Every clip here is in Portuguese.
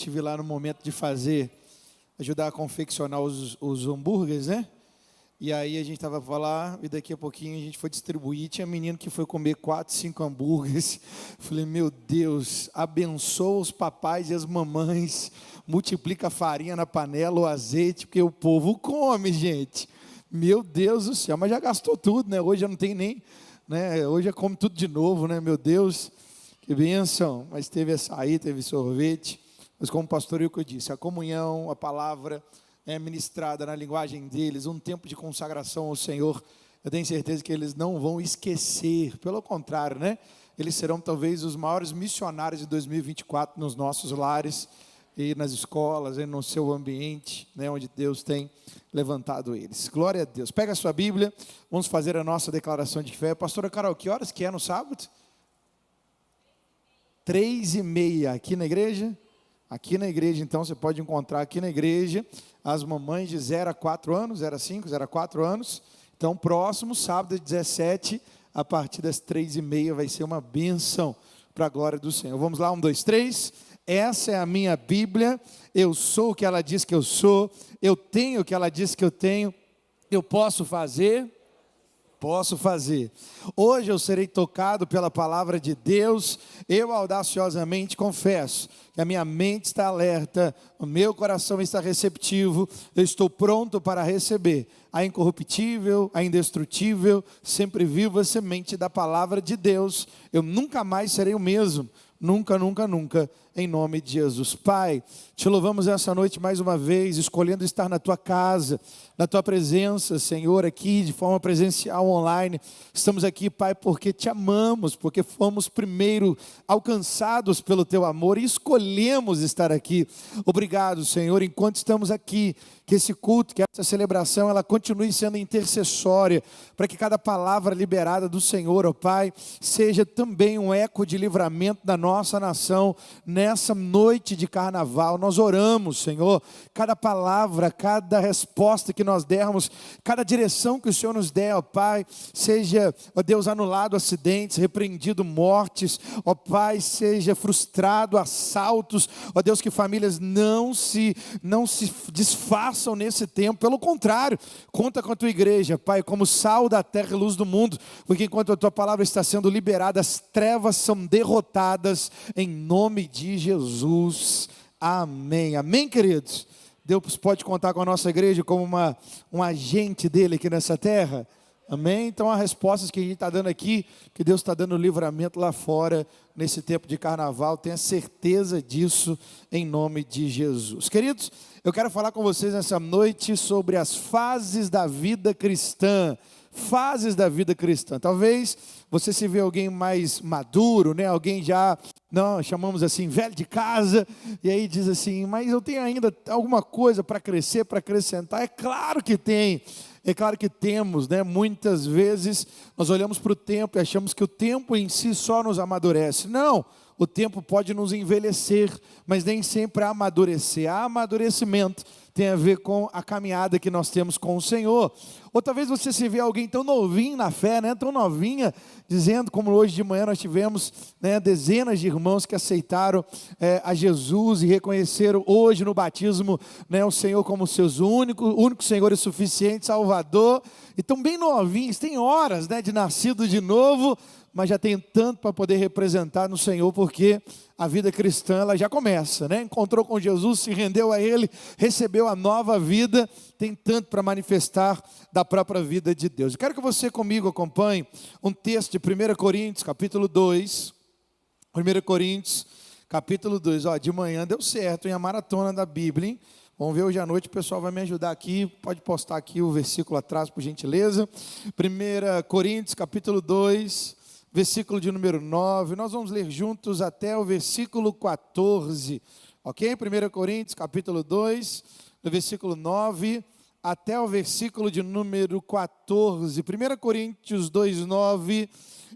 tive lá no momento de ajudar a confeccionar os hambúrgueres, né? E aí a gente estava lá e daqui a pouquinho a gente foi distribuir. Tinha menino que foi comer 4, 5 hambúrgueres. Falei, meu Deus, abençoa os papais e as mamães. Multiplica a farinha na panela, o azeite, porque o povo come, gente. Meu Deus do céu, mas já gastou tudo, né? Hoje já não tem nem, né? Hoje já come tudo de novo, né? Meu Deus, que bênção. Mas teve açaí, teve sorvete. Mas como o pastor Ilko disse, a comunhão, a palavra ministrada na linguagem deles, um tempo de consagração ao Senhor, eu tenho certeza que eles não vão esquecer, pelo contrário, né? Eles serão talvez os maiores missionários de 2024 nos nossos lares e nas escolas, e no seu ambiente, né, onde Deus tem levantado eles. Glória a Deus. Pega a sua Bíblia, vamos fazer a nossa declaração de fé. Pastora Carol, que horas que é no sábado? 3:30, aqui na igreja? Aqui na igreja, então, você pode encontrar aqui na igreja as mamães de 0 a 4 anos, 0 a 5, 0 a 4 anos. Então, próximo sábado, 17, a partir das 3:30, vai ser uma bênção para a glória do Senhor. Vamos lá, 1, 2, 3. Essa é a minha Bíblia, eu sou o que ela diz que eu sou, eu tenho o que ela diz que eu tenho, eu posso fazer. Posso fazer. Hoje eu serei tocado pela palavra de Deus. Eu audaciosamente confesso que a minha mente está alerta, o meu coração está receptivo, eu estou pronto para receber a incorruptível, a indestrutível, sempre viva semente da palavra de Deus. Eu nunca mais serei o mesmo. Nunca, nunca, nunca, em nome de Jesus. Pai, te louvamos essa noite mais uma vez, escolhendo estar na tua casa, na tua presença, Senhor, aqui de forma presencial, online. Estamos aqui, Pai, porque te amamos, porque fomos primeiro alcançados pelo teu amor e escolhemos estar aqui. Obrigado, Senhor, enquanto estamos aqui, que esse culto, que essa celebração, ela continue sendo intercessória, para que cada palavra liberada do Senhor, ó Pai, seja também um eco de livramento da nossa nação, nessa noite de carnaval. Nós oramos, Senhor, cada palavra, cada resposta que nós dermos, cada direção que o Senhor nos der, ó Pai, seja, ó Deus, anulado acidentes, repreendido mortes, ó Pai, seja frustrado assaltos, ó Deus, que famílias não se desfaçam nesse tempo. Pelo contrário, conta com a tua igreja, Pai, como sal da terra e luz do mundo, porque enquanto a tua palavra está sendo liberada, as trevas são derrotadas em nome de Jesus. Amém. Amém, queridos? Deus pode contar com a nossa igreja como um agente dele aqui nessa terra? Amém? Então, as respostas que a gente está dando aqui, que Deus está dando livramento lá fora, nesse tempo de carnaval, tenha certeza disso, em nome de Jesus. Queridos, eu quero falar com vocês nessa noite sobre as fases da vida cristã. Fases da vida cristã. Talvez você se vê alguém mais maduro, né? Alguém já, não, chamamos assim, velho de casa, e aí diz assim, mas eu tenho ainda alguma coisa para crescer, para acrescentar. É claro que tem. É claro que temos, né? Muitas vezes nós olhamos para o tempo e achamos que o tempo em si só nos amadurece. Não, o tempo pode nos envelhecer, mas nem sempre amadurecer. Amadurecimento tem a ver com a caminhada que nós temos com o Senhor. Ou talvez você se vê alguém tão novinho na fé, né? Tão novinha, dizendo, como hoje de manhã nós tivemos, né, dezenas de irmãos que aceitaram a Jesus e reconheceram hoje no batismo, né, o Senhor como seus único Senhor e suficiente Salvador. E tão bem novinhos, tem horas, né, de nascido de novo, mas já tem tanto para poder representar no Senhor, porque a vida cristã ela já começa, né? Encontrou com Jesus, se rendeu a Ele, recebeu a nova vida, tem tanto para manifestar da própria vida de Deus. Eu quero que você comigo acompanhe um texto de 1 Coríntios, capítulo 2. 1 Coríntios, capítulo 2. Ó, de manhã deu certo, em a maratona da Bíblia, hein? Vamos ver hoje à noite, o pessoal vai me ajudar aqui, pode postar aqui o versículo atrás, por gentileza. 1 Coríntios, capítulo 2, versículo de número 9, nós vamos ler juntos até o versículo 14, ok? 1 Coríntios, capítulo 2, do versículo 9 até o versículo de número 14. 1 Coríntios 2, 9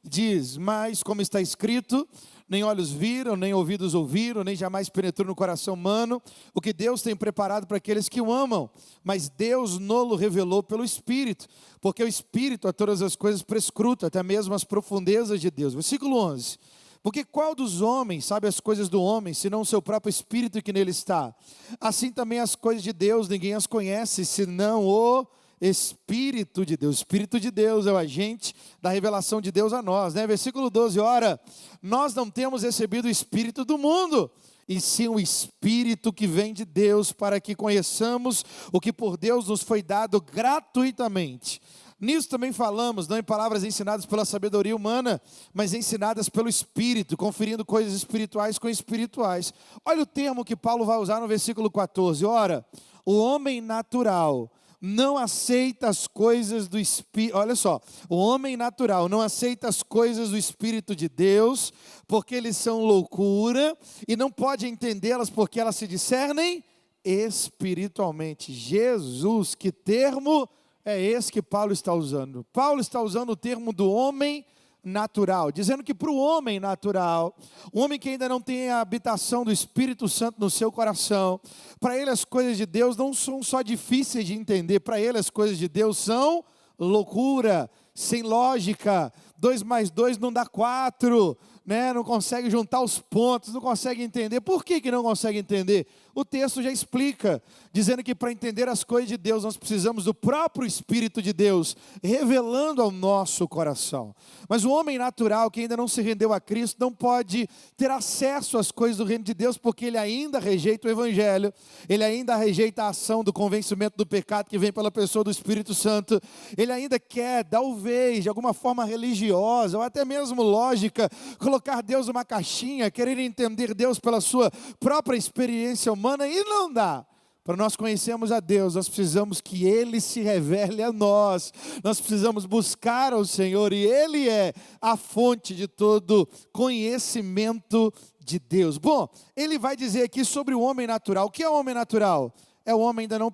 diz, mas como está escrito, nem olhos viram, nem ouvidos ouviram, nem jamais penetrou no coração humano o que Deus tem preparado para aqueles que o amam, mas Deus nolo revelou pelo Espírito, porque o Espírito a todas as coisas prescruta, até mesmo as profundezas de Deus. Versículo 11, Porque qual dos homens sabe as coisas do homem, senão o seu próprio espírito que nele está? Assim também as coisas de Deus, ninguém as conhece, senão o Espírito de Deus. O Espírito de Deus é o agente da revelação de Deus a nós, né? Versículo 12, ora, nós não temos recebido o Espírito do mundo, e sim o Espírito que vem de Deus, para que conheçamos o que por Deus nos foi dado gratuitamente. Nisso também falamos, não em palavras ensinadas pela sabedoria humana, mas ensinadas pelo Espírito, conferindo coisas espirituais com espirituais. Olha o termo que Paulo vai usar no versículo 14, ora, o homem natural não aceita as coisas do Espírito, olha só, o homem natural não aceita as coisas do Espírito de Deus, porque eles são loucura, e não pode entendê-las porque elas se discernem espiritualmente. Jesus, que termo é esse que Paulo está usando? Paulo está usando o termo do homem natural, dizendo que para o homem natural, o homem que ainda não tem a habitação do Espírito Santo no seu coração, para ele as coisas de Deus não são só difíceis de entender, para ele as coisas de Deus são loucura, sem lógica, 2 mais 2 não dá 4, né? Não consegue juntar os pontos, não consegue entender. Por que não consegue entender? O texto já explica, dizendo que para entender as coisas de Deus, nós precisamos do próprio Espírito de Deus, revelando ao nosso coração. Mas o homem natural, que ainda não se rendeu a Cristo, não pode ter acesso às coisas do reino de Deus, porque ele ainda rejeita o Evangelho, ele ainda rejeita a ação do convencimento do pecado que vem pela pessoa do Espírito Santo, ele ainda quer, talvez, de alguma forma religiosa, ou até mesmo lógica, colocar Deus numa caixinha, querer entender Deus pela sua própria experiência humana, e não dá. Para nós conhecermos a Deus, nós precisamos que Ele se revele a nós, nós precisamos buscar ao Senhor, e Ele é a fonte de todo conhecimento de Deus. Bom, ele vai dizer aqui sobre o homem natural. O que é o homem natural? É o homem ainda no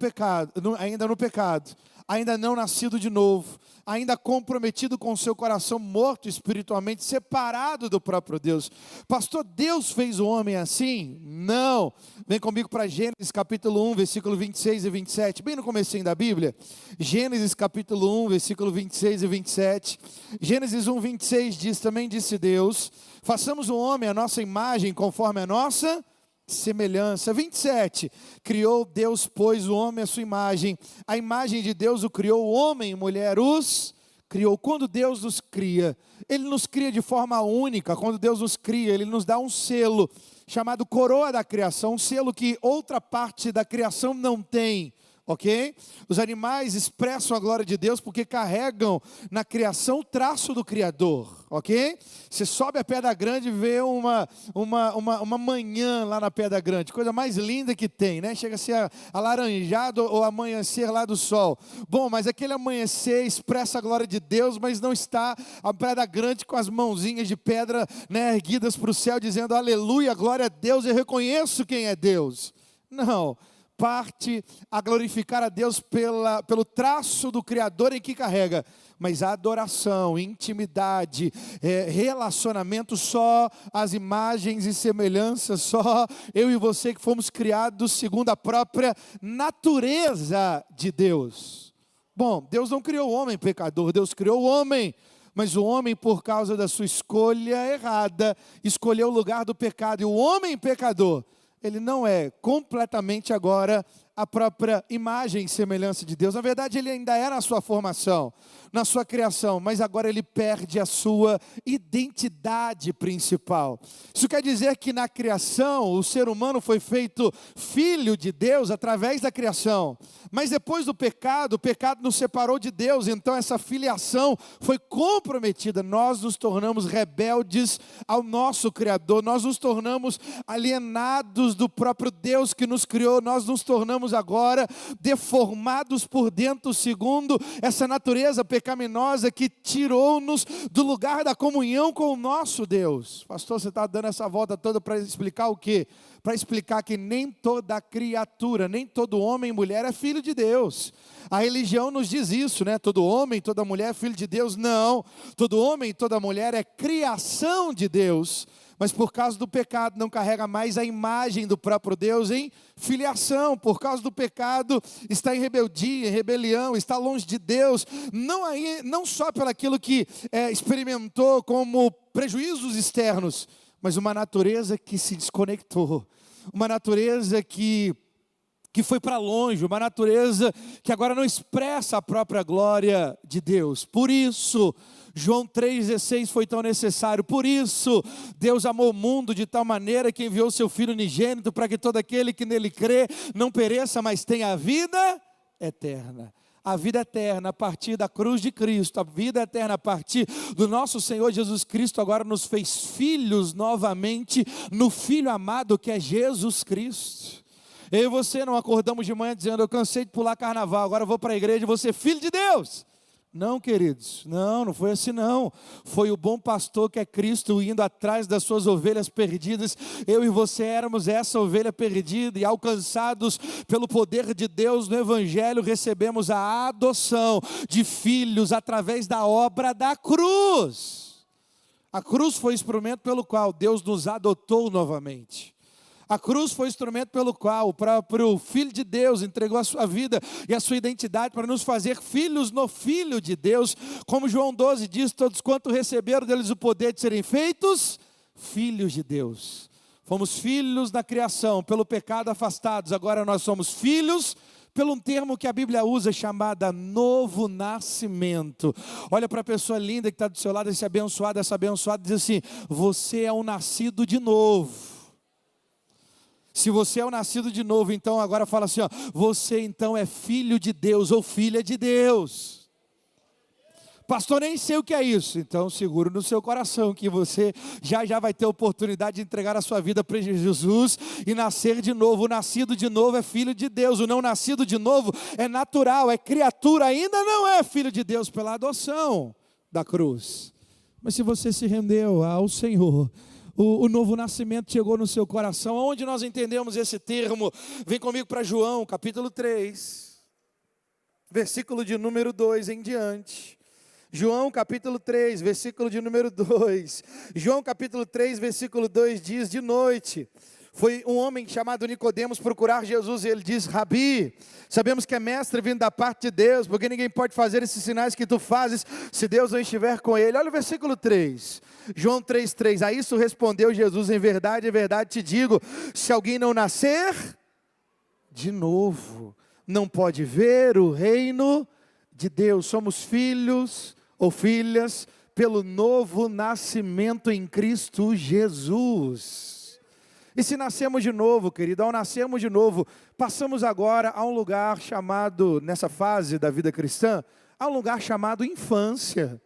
pecado, ainda não nascido de novo, ainda comprometido com o seu coração morto espiritualmente, separado do próprio Deus. Pastor, Deus fez o homem assim? Não. Vem comigo para Gênesis capítulo 1, versículo 26 e 27, bem no comecinho da Bíblia. Gênesis capítulo 1, versículo 26 e 27. Gênesis 1, 26 diz, também disse Deus, façamos o homem à nossa imagem, conforme a nossa semelhança. 27, criou Deus, pois, o homem à sua imagem, a imagem de Deus o criou, o homem e mulher os criou. Quando Deus nos cria, Ele nos cria de forma única. Quando Deus nos cria, Ele nos dá um selo, chamado coroa da criação, um selo que outra parte da criação não tem. Ok? Os animais expressam a glória de Deus porque carregam na criação o traço do Criador, ok? Você sobe a Pedra Grande e vê uma manhã lá na Pedra Grande, coisa mais linda que tem, né? Chega a ser alaranjado ou amanhecer lá do sol. Bom, mas aquele amanhecer expressa a glória de Deus, mas não está a Pedra Grande com as mãozinhas de pedra, né, erguidas para o céu, dizendo aleluia, glória a Deus, eu reconheço quem é Deus. Não. Parte a glorificar a Deus pelo traço do Criador em que carrega, mas a adoração, intimidade, relacionamento, só as imagens e semelhanças, só eu e você que fomos criados segundo a própria natureza de Deus. Bom, Deus não criou o homem pecador, Deus criou o homem, mas o homem, por causa da sua escolha errada, escolheu o lugar do pecado, e o homem pecador, ele não é completamente agora a própria imagem e semelhança de Deus. Na verdade, ele ainda era na sua formação, na sua criação, mas agora ele perde a sua identidade principal. Isso quer dizer que na criação, o ser humano foi feito filho de Deus através da criação. Mas depois do pecado, o pecado nos separou de Deus, então essa filiação foi comprometida. Nós nos tornamos rebeldes ao nosso Criador, nós nos tornamos alienados do próprio Deus que nos criou, nós nos tornamos agora deformados por dentro, segundo essa natureza pecaminosa que tirou-nos do lugar da comunhão com o nosso Deus. Pastor, você está dando essa volta toda para explicar o quê? Para explicar que nem toda criatura, nem todo homem e mulher é filho de Deus. A religião nos diz isso, né? Todo homem, toda mulher é filho de Deus. Não, todo homem e toda mulher é criação de Deus, Mas por causa do pecado não carrega mais a imagem do próprio Deus em filiação. Por causa do pecado está em rebeldia, em rebelião, está longe de Deus. Não só pelo aquilo que experimentou como prejuízos externos, mas uma natureza que se desconectou. Uma natureza que foi para longe, uma natureza que agora não expressa a própria glória de Deus. Por isso, João 3,16 foi tão necessário. Por isso, Deus amou o mundo de tal maneira que enviou seu Filho unigênito para que todo aquele que nele crê não pereça, mas tenha a vida eterna. A vida eterna a partir da cruz de Cristo, a vida eterna a partir do nosso Senhor Jesus Cristo, agora nos fez filhos novamente no Filho amado que é Jesus Cristo. Eu e você não acordamos de manhã dizendo: eu cansei de pular carnaval, agora eu vou para a igreja e vou ser filho de Deus. Não, queridos, não foi assim não. Foi o bom pastor que é Cristo indo atrás das suas ovelhas perdidas. Eu e você éramos essa ovelha perdida e alcançados pelo poder de Deus no Evangelho, recebemos a adoção de filhos através da obra da cruz. A cruz foi o instrumento pelo qual Deus nos adotou novamente. A cruz foi o instrumento pelo qual o próprio Filho de Deus entregou a sua vida e a sua identidade para nos fazer filhos no Filho de Deus. Como João 12 diz: todos quanto receberam deles o poder de serem feitos filhos de Deus. Fomos filhos na criação, pelo pecado afastados, agora nós somos filhos pelo um termo que a Bíblia usa, chamada novo nascimento. Olha para a pessoa linda que está do seu lado, essa abençoada, diz assim: você é um nascido de novo. Se você é o nascido de novo, então agora fala assim, ó, você então é filho de Deus ou filha de Deus. Pastor, nem sei o que é isso. Então seguro no seu coração que você já vai ter a oportunidade de entregar a sua vida para Jesus e nascer de novo. O nascido de novo é filho de Deus. O não nascido de novo é natural, é criatura, ainda não é filho de Deus pela adoção da cruz. Mas se você se rendeu ao Senhor, o novo nascimento chegou no seu coração. Onde nós entendemos esse termo? Vem comigo para João, capítulo 3, versículo de número 2 em diante. João capítulo 3, versículo de número 2. João capítulo 3, versículo 2 diz: de noite foi um homem chamado Nicodemos procurar Jesus, e ele diz: Rabi, sabemos que é mestre vindo da parte de Deus, porque ninguém pode fazer esses sinais que tu fazes, se Deus não estiver com ele. Olha o versículo 3, João 3,3, a isso respondeu Jesus: em verdade te digo, se alguém não nascer de novo, não pode ver o reino de Deus. Somos filhos ou filhas pelo novo nascimento em Cristo Jesus. E se nascemos de novo, querido, ao nascermos de novo, passamos agora a um lugar chamado, nessa fase da vida cristã, a um lugar chamado infância.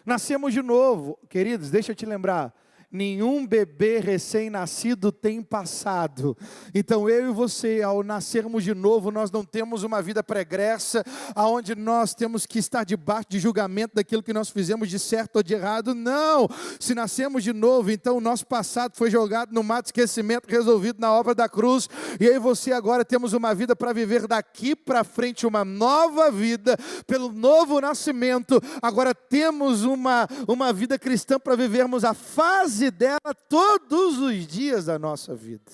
Nascemos de novo, queridos, deixa eu te lembrar, nenhum bebê recém-nascido tem passado. Então eu e você, ao nascermos de novo, nós não temos uma vida pregressa, aonde nós temos que estar debaixo de julgamento daquilo que nós fizemos de certo ou de errado. Não, se nascemos de novo, então o nosso passado foi jogado no mato esquecimento, resolvido na obra da cruz, e eu e você agora temos uma vida para viver daqui para frente, uma nova vida, pelo novo nascimento. Agora temos uma vida cristã para vivermos a fase dela todos os dias da nossa vida.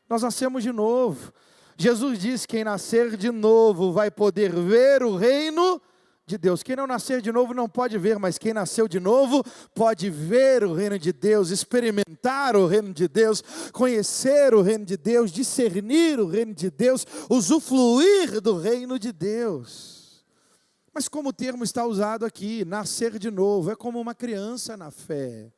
Nós nascemos de novo. Jesus disse: quem nascer de novo vai poder ver o reino de Deus. Quem não nascer de novo não pode ver, mas quem nasceu de novo pode ver o reino de Deus, experimentar o reino de Deus, conhecer o reino de Deus, discernir o reino de Deus, usufruir do reino de Deus. Mas como o termo está usado aqui, nascer de novo, é como uma criança na fé.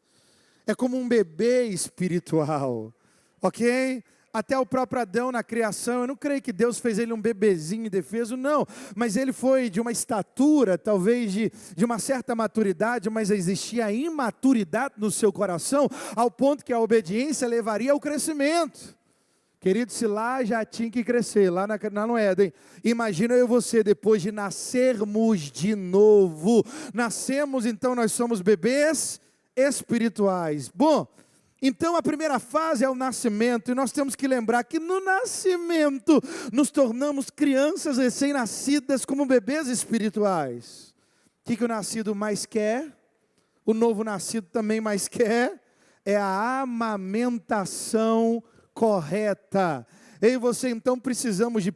É como um bebê espiritual, ok? Até o próprio Adão na criação, eu não creio que Deus fez ele um bebezinho indefeso, não. Mas ele foi de uma estatura, talvez de uma certa maturidade, mas existia imaturidade no seu coração, ao ponto que a obediência levaria ao crescimento. Querido, se lá já tinha que crescer, lá no Éden, imagina eu e você, depois de nascermos de novo. Nascemos, então nós somos bebês espirituais. Bom, então a primeira fase é o nascimento, e nós temos que lembrar que no nascimento nos tornamos crianças recém-nascidas como bebês espirituais. O que o nascido mais quer? O novo nascido também mais quer? é a amamentação correta. Eu e você então precisamos de 1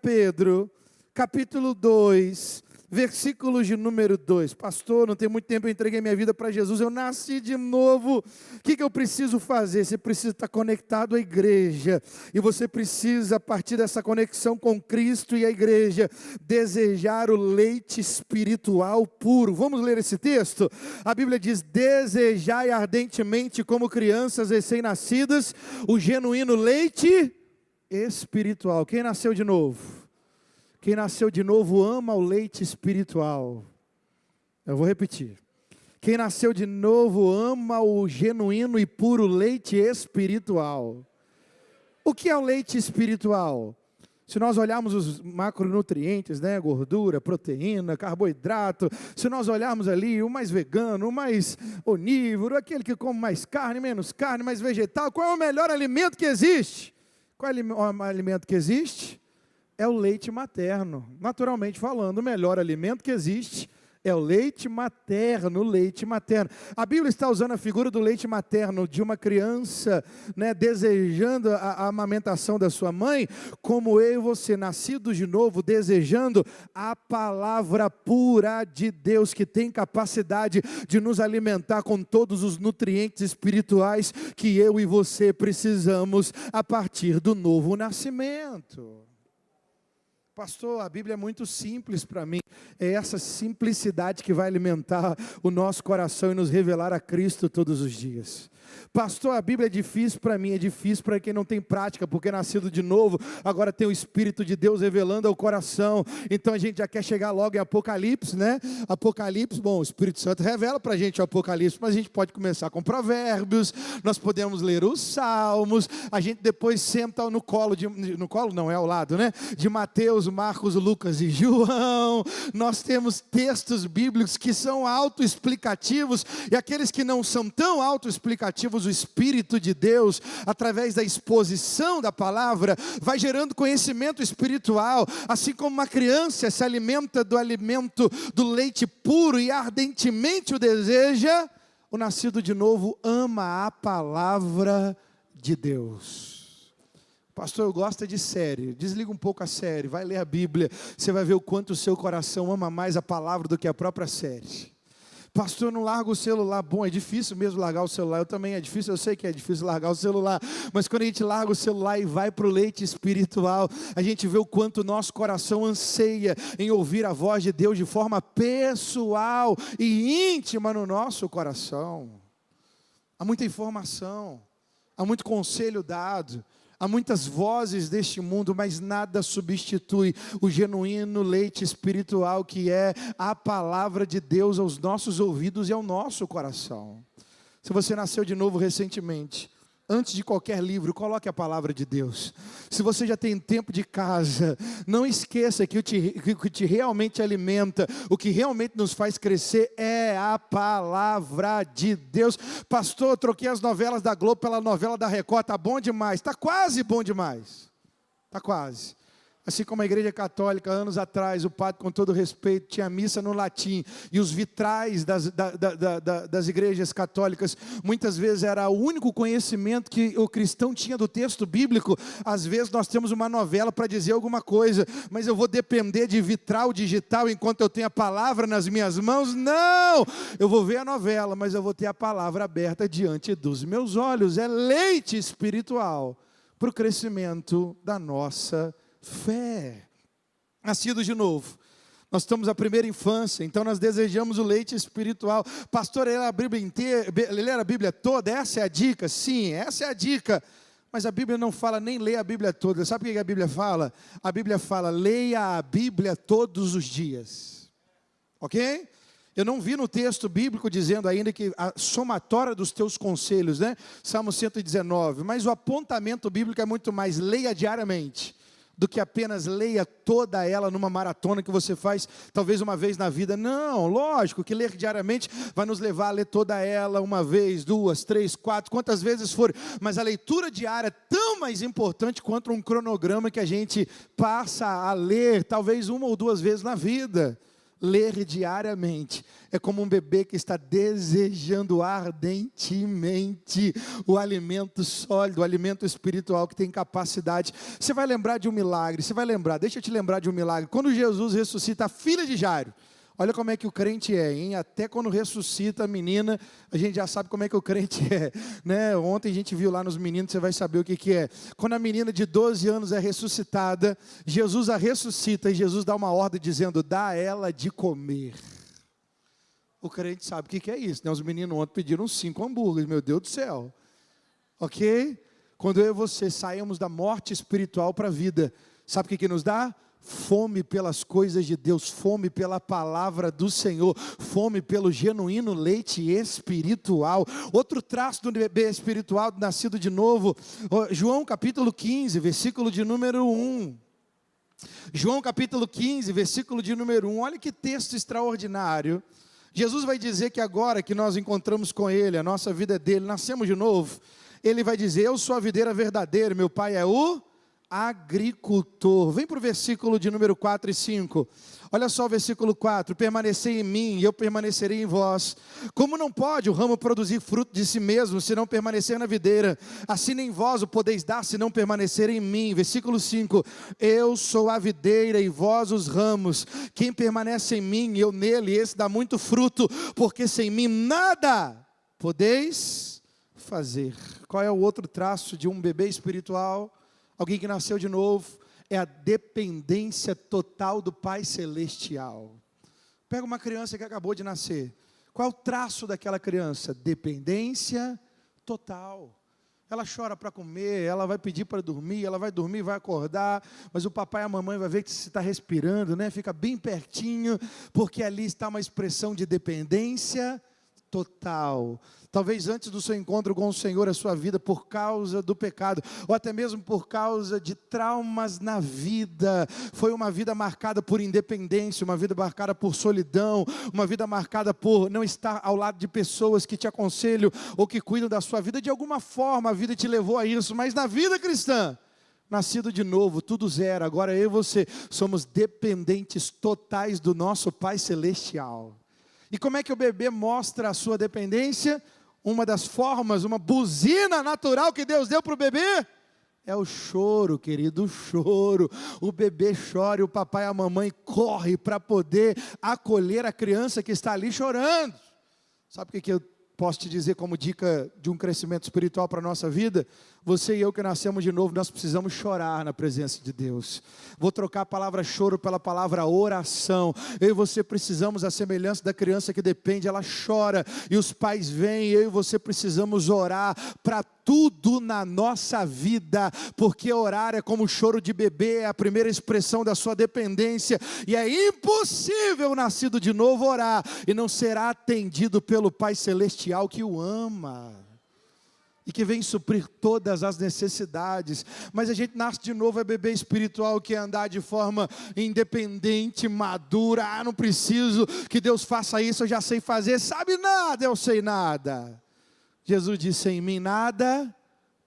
Pedro, capítulo 2, versículos de número 2. Pastor, não tem muito tempo, eu entreguei minha vida para Jesus, eu nasci de novo. O que eu preciso fazer? Você precisa estar conectado à igreja. E você precisa, a partir dessa conexão com Cristo e a igreja, desejar o leite espiritual puro. Vamos ler esse texto? A Bíblia diz: desejai ardentemente como crianças recém-nascidas o genuíno leite espiritual. Quem nasceu de novo? Quem nasceu de novo ama o leite espiritual. Eu vou repetir. Quem nasceu de novo ama o genuíno e puro leite espiritual. O que é o leite espiritual? Se nós olharmos os macronutrientes, né, gordura, proteína, carboidrato, se nós olharmos ali o mais vegano, o mais onívoro, aquele que come mais carne, menos carne, mais vegetal, qual é o melhor alimento que existe? Qual é o alimento que existe? É o leite materno. Naturalmente falando, o melhor alimento que existe é o leite materno, A Bíblia está usando a figura do leite materno de uma criança, né, desejando a amamentação da sua mãe, como eu e você, nascidos de novo, desejando a palavra pura de Deus, que tem capacidade de nos alimentar com todos os nutrientes espirituais que eu e você precisamos a partir do novo nascimento. Pastor, a Bíblia é muito simples para mim. É essa simplicidade que vai alimentar o nosso coração e nos revelar a Cristo todos os dias. Pastor, a Bíblia é difícil para mim, é difícil para quem não tem prática, porque é nascido de novo, agora tem o Espírito de Deus revelando ao coração. Então a gente já quer chegar logo em Apocalipse, né? Apocalipse, bom, o Espírito Santo revela para a gente o Apocalipse, mas a gente pode começar com Provérbios, nós podemos ler os Salmos, a gente depois senta no colo, no colo não, é ao lado, né? De Mateus, Marcos, Lucas e João. Nós temos textos bíblicos que são autoexplicativos, e aqueles que não são tão autoexplicativos, o Espírito de Deus, através da exposição da palavra, vai gerando conhecimento espiritual, assim como uma criança se alimenta do alimento do leite puro e ardentemente o deseja, o nascido de novo ama a palavra de Deus. Pastor, eu gosto de série. Desliga um pouco a série, vai ler a Bíblia, você vai ver o quanto o seu coração ama mais a palavra do que a própria série. Pastor, eu não largo o celular. Bom, é difícil mesmo largar o celular. Eu também é difícil, eu sei que é difícil largar o celular. Mas quando a gente larga o celular e vai para o leite espiritual, a gente vê o quanto o nosso coração anseia em ouvir a voz de Deus de forma pessoal e íntima no nosso coração. Há muita informação, há muito conselho dado, há muitas vozes deste mundo, mas nada substitui o genuíno leite espiritual, que é a palavra de Deus aos nossos ouvidos e ao nosso coração. Se você nasceu de novo recentemente, antes de qualquer livro, coloque a palavra de Deus. Se você já tem tempo de casa, não esqueça que o que te realmente alimenta, o que realmente nos faz crescer é a palavra de Deus. Pastor, eu troquei as novelas da Globo pela novela da Record, está bom demais, está quase bom demais, está quase. Assim como a igreja católica, anos atrás, o padre, com todo respeito, tinha missa no latim, e os vitrais das igrejas católicas, muitas vezes era o único conhecimento que o cristão tinha do texto bíblico. Às vezes nós temos uma novela para dizer alguma coisa, mas eu vou depender de vitral digital enquanto eu tenho a palavra nas minhas mãos? Não! Eu vou ver a novela, mas eu vou ter a palavra aberta diante dos meus olhos. É leite espiritual para o crescimento da nossa fé. Nascidos de novo, nós estamos na primeira infância, então nós desejamos o leite espiritual. Pastor, ler a Bíblia inteira, ler a Bíblia toda, essa é a dica? Sim, essa é a dica. Mas a Bíblia não fala nem ler a Bíblia toda. Sabe o que a Bíblia fala? A Bíblia fala, leia a Bíblia todos os dias. Ok? Eu não vi no texto bíblico dizendo ainda que a somatória dos teus conselhos, né? Salmo 119, mas o apontamento bíblico é muito mais, leia diariamente, do que apenas leia toda ela numa maratona que você faz talvez uma vez na vida. Não, lógico que ler diariamente vai nos levar a ler toda ela uma vez, duas, três, quatro, quantas vezes for, mas a leitura diária é tão mais importante quanto um cronograma que a gente passa a ler talvez uma ou duas vezes na vida. ler diariamente é como um bebê que está desejando ardentemente o alimento sólido, o alimento espiritual que tem capacidade. Você vai lembrar de um milagre, deixa eu te lembrar de um milagre. Quando Jesus ressuscita a filha de Jairo, olha como é que o crente é, hein? Até quando ressuscita a menina, a gente já sabe como é que o crente é, né? Ontem a gente viu lá nos meninos, você vai saber o que é. Quando a menina de 12 anos é ressuscitada, Jesus a ressuscita e Jesus dá uma ordem dizendo, dá a ela de comer. O crente sabe o que é isso, né? Os meninos ontem pediram 5 hambúrgueres, meu Deus do céu. Ok? Quando eu e você saímos da morte espiritual para a vida, sabe o que nos dá? Fome pelas coisas de Deus, fome pela palavra do Senhor, fome pelo genuíno leite espiritual. Outro traço do bebê espiritual nascido de novo, João capítulo 15, versículo de número 1. João capítulo 15, versículo de número 1, olha que texto extraordinário. Jesus vai dizer que agora que nós encontramos com Ele, a nossa vida é dele, nascemos de novo. Ele vai dizer, eu sou a videira verdadeira, meu pai é o agricultor. Vem para o versículo de número 4 e 5. Olha só o versículo 4. Permanecei em mim e eu permanecerei em vós. Como não pode o ramo produzir fruto de si mesmo, se não permanecer na videira? Assim nem vós o podeis dar, se não permanecer em mim. Versículo 5. Eu sou a videira e vós os ramos. Quem permanece em mim e eu nele, esse dá muito fruto, porque sem mim nada podeis fazer. Qual é o outro traço de um bebê espiritual? Alguém que nasceu de novo, é a dependência total do Pai Celestial. Pega uma criança que acabou de nascer. Qual é o traço daquela criança? Dependência total. Ela chora para comer, ela vai pedir para dormir, ela vai dormir, vai acordar, mas o papai e a mamãe vai ver que você está respirando, né? Fica bem pertinho, porque ali está uma expressão de dependência total. Talvez antes do seu encontro com o Senhor, a sua vida por causa do pecado, ou até mesmo por causa de traumas na vida, foi uma vida marcada por independência, uma vida marcada por solidão, uma vida marcada por não estar ao lado de pessoas que te aconselham ou que cuidam da sua vida. De alguma forma a vida te levou a isso, mas na vida cristã, nascido de novo, tudo zero. Agora eu e você somos dependentes totais do nosso Pai Celestial. E como é que o bebê mostra a sua dependência? Uma das formas, uma buzina natural que Deus deu para o bebê, é o choro, querido, o choro. O bebê chora e o papai e a mamãe correm para poder acolher a criança que está ali chorando. Sabe o que eu posso te dizer como dica de um crescimento espiritual para a nossa vida? Você e eu que nascemos de novo, nós precisamos chorar na presença de Deus. Vou trocar a palavra choro pela palavra oração. Eu e você precisamos, à semelhança da criança que depende, ela chora, e os pais vêm, eu e você precisamos orar para tudo na nossa vida, porque orar é como o choro de bebê, é a primeira expressão da sua dependência, e é impossível o nascido de novo orar, e não será atendido pelo Pai Celestial que o ama, e que vem suprir todas as necessidades. Mas a gente nasce de novo, é bebê espiritual, que é andar de forma independente, madura. Não preciso que Deus faça isso, eu já sei fazer. Sabe nada, eu sei nada. Jesus disse, em mim nada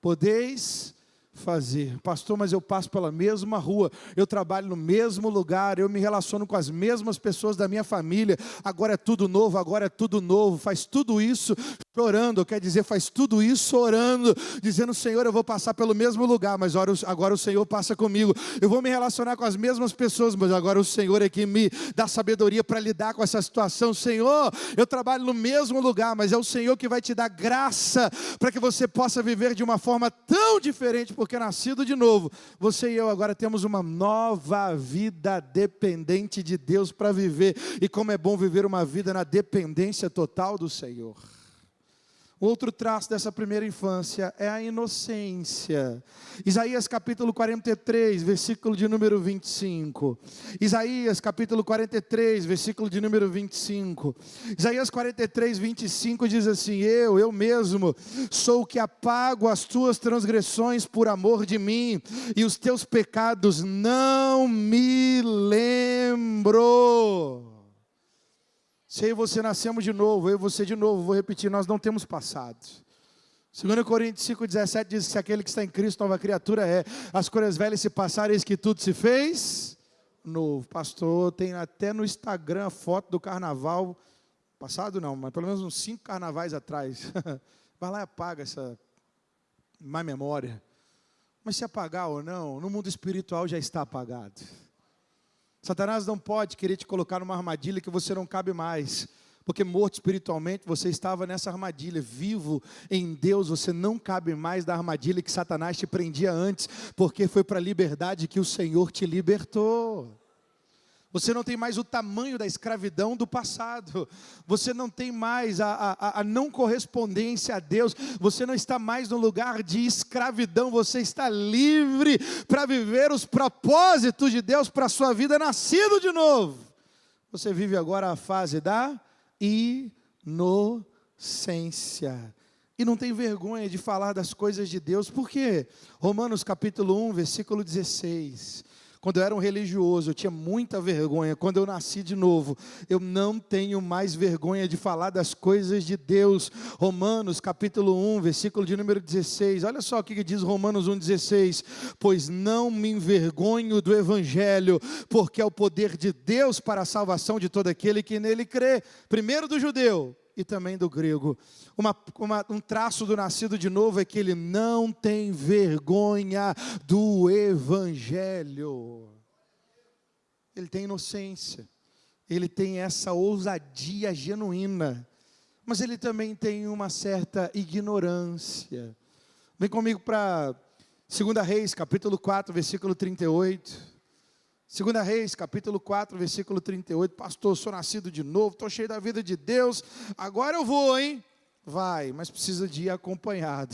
podeis fazer. Pastor, mas eu passo pela mesma rua, eu trabalho no mesmo lugar, eu me relaciono com as mesmas pessoas da minha família, agora é tudo novo, faz tudo isso chorando, quer dizer, faz tudo isso orando, dizendo, Senhor, eu vou passar pelo mesmo lugar, mas agora o Senhor passa comigo, eu vou me relacionar com as mesmas pessoas, mas agora o Senhor é que me dá sabedoria para lidar com essa situação. Senhor, eu trabalho no mesmo lugar, mas é o Senhor que vai te dar graça, para que você possa viver de uma forma tão diferente, porque nascido de novo, você e eu agora temos uma nova vida dependente de Deus para viver, e como é bom viver uma vida na dependência total do Senhor. Outro traço dessa primeira infância é a inocência. Isaías capítulo 43, versículo de número 25. Isaías capítulo 43, versículo de número 25. Isaías 43, 25 diz assim, eu mesmo sou o que apago as tuas transgressões por amor de mim, e os teus pecados não me lembro. Se eu e você nascemos de novo, eu e você de novo, vou repetir, nós não temos passado. 2 Coríntios 5,17 diz que aquele que está em Cristo, nova criatura é. As coisas velhas se passaram, eis que tudo se fez novo. Pastor, tem até no Instagram a foto do carnaval, passado não, mas pelo menos uns 5 carnavais atrás. Vai lá e apaga essa má memória. Mas se apagar ou não, no mundo espiritual já está apagado. Satanás não pode querer te colocar numa armadilha que você não cabe mais. Porque morto espiritualmente, você estava nessa armadilha. Vivo em Deus, você não cabe mais da armadilha que Satanás te prendia antes. Porque foi para a liberdade que o Senhor te libertou. Você não tem mais o tamanho da escravidão do passado. Você não tem mais a não correspondência a Deus. Você não está mais no lugar de escravidão. Você está livre para viver os propósitos de Deus para a sua vida, nascido de novo. Você vive agora a fase da inocência. E não tem vergonha de falar das coisas de Deus. Por quê? Romanos capítulo 1, versículo 16. Quando eu era um religioso, eu tinha muita vergonha. Quando eu nasci de novo, eu não tenho mais vergonha de falar das coisas de Deus. Romanos capítulo 1, versículo de número 16. Olha só o que diz Romanos 1,16. Pois não me envergonho do Evangelho, porque é o poder de Deus para a salvação de todo aquele que nele crê. Primeiro do judeu e também do grego. Um traço do nascido de novo é que ele não tem vergonha do Evangelho. Ele tem inocência, ele tem essa ousadia genuína, mas ele também tem uma certa ignorância. Vem comigo para 2 Reis, capítulo 4, versículo 38. 2 Reis, capítulo 4, versículo 38, pastor, sou nascido de novo, estou cheio da vida de Deus, agora eu vou, hein? Vai, mas precisa de ir acompanhado,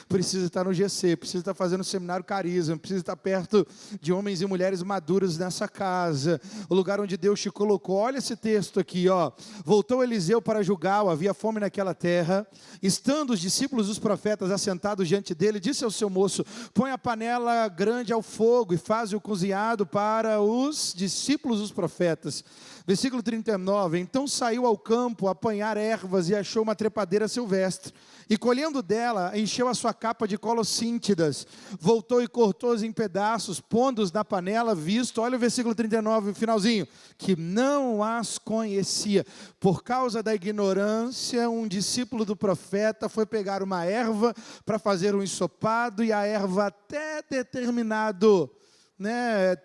precisa estar no GC, precisa estar fazendo o seminário Carisma, precisa estar perto de homens e mulheres maduros nessa casa, o lugar onde Deus te colocou. Olha esse texto aqui, ó. Voltou Eliseu para Gilgal, havia fome naquela terra, estando os discípulos dos profetas assentados diante dele, disse ao seu moço, põe a panela grande ao fogo e faz o cozinhado para os discípulos dos profetas. Versículo 39, então saiu ao campo a apanhar ervas e achou uma trepadeira silvestre, e colhendo dela, encheu a sua capa de colossíntidas, voltou e cortou-os em pedaços, pondo-os na panela, visto, olha o versículo 39, finalzinho, que não as conhecia. Por causa da ignorância, um discípulo do profeta foi pegar uma erva para fazer um ensopado, e a erva até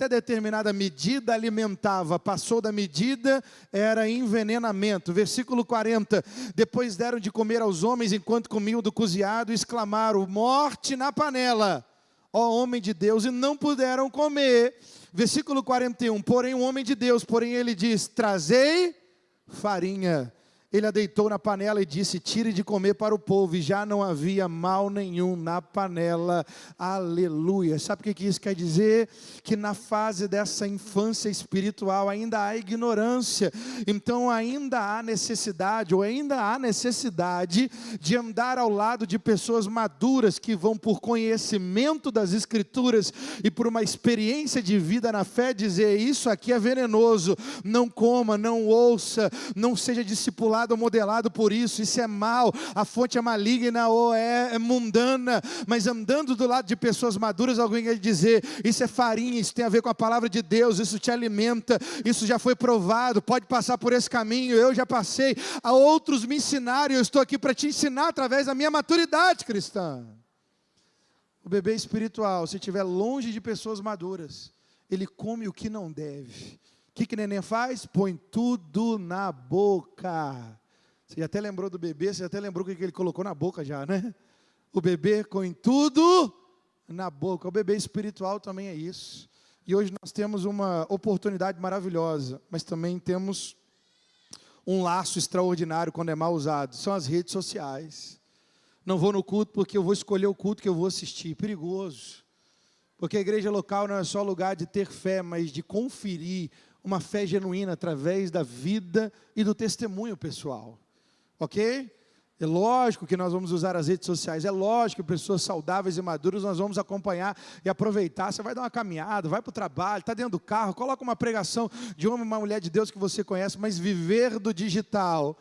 determinada medida alimentava, passou da medida, era envenenamento. Versículo 40, depois deram de comer aos homens enquanto comiam do cozinhado, e exclamaram, morte na panela, ó homem de Deus, e não puderam comer. Versículo 41, porém um homem de Deus, ele diz, trazei farinha. Ele a deitou na panela e disse, tire de comer para o povo, e já não havia mal nenhum na panela, aleluia. Sabe o que isso quer dizer? Que na fase dessa infância espiritual ainda há ignorância, então ainda há necessidade de andar ao lado de pessoas maduras, que vão por conhecimento das Escrituras, e por uma experiência de vida na fé, dizer, isso aqui é venenoso, não coma, não ouça, não seja discipulado ou modelado por isso é mal, a fonte é maligna ou é mundana. Mas andando do lado de pessoas maduras, alguém vai dizer, isso é farinha, isso tem a ver com a palavra de Deus, isso te alimenta, isso já foi provado, pode passar por esse caminho, eu já passei, a outros me ensinaram, eu estou aqui para te ensinar através da minha maturidade cristã. O bebê espiritual, se estiver longe de pessoas maduras, ele come o que não deve. O que neném faz? Põe tudo na boca. Você até lembrou do bebê, você até lembrou o que ele colocou na boca já, né? O bebê põe tudo na boca. O bebê espiritual também é isso. E hoje nós temos uma oportunidade maravilhosa, mas também temos um laço extraordinário quando é mal usado. São as redes sociais. Não vou no culto porque eu vou escolher o culto que eu vou assistir. Perigoso. Porque a igreja local não é só lugar de ter fé, mas de conferir uma fé genuína através da vida e do testemunho pessoal, ok? É lógico que nós vamos usar as redes sociais, é lógico que pessoas saudáveis e maduras nós vamos acompanhar e aproveitar. Você vai dar uma caminhada, vai para o trabalho, está dentro do carro, coloca uma pregação de uma mulher de Deus que você conhece, mas viver do digital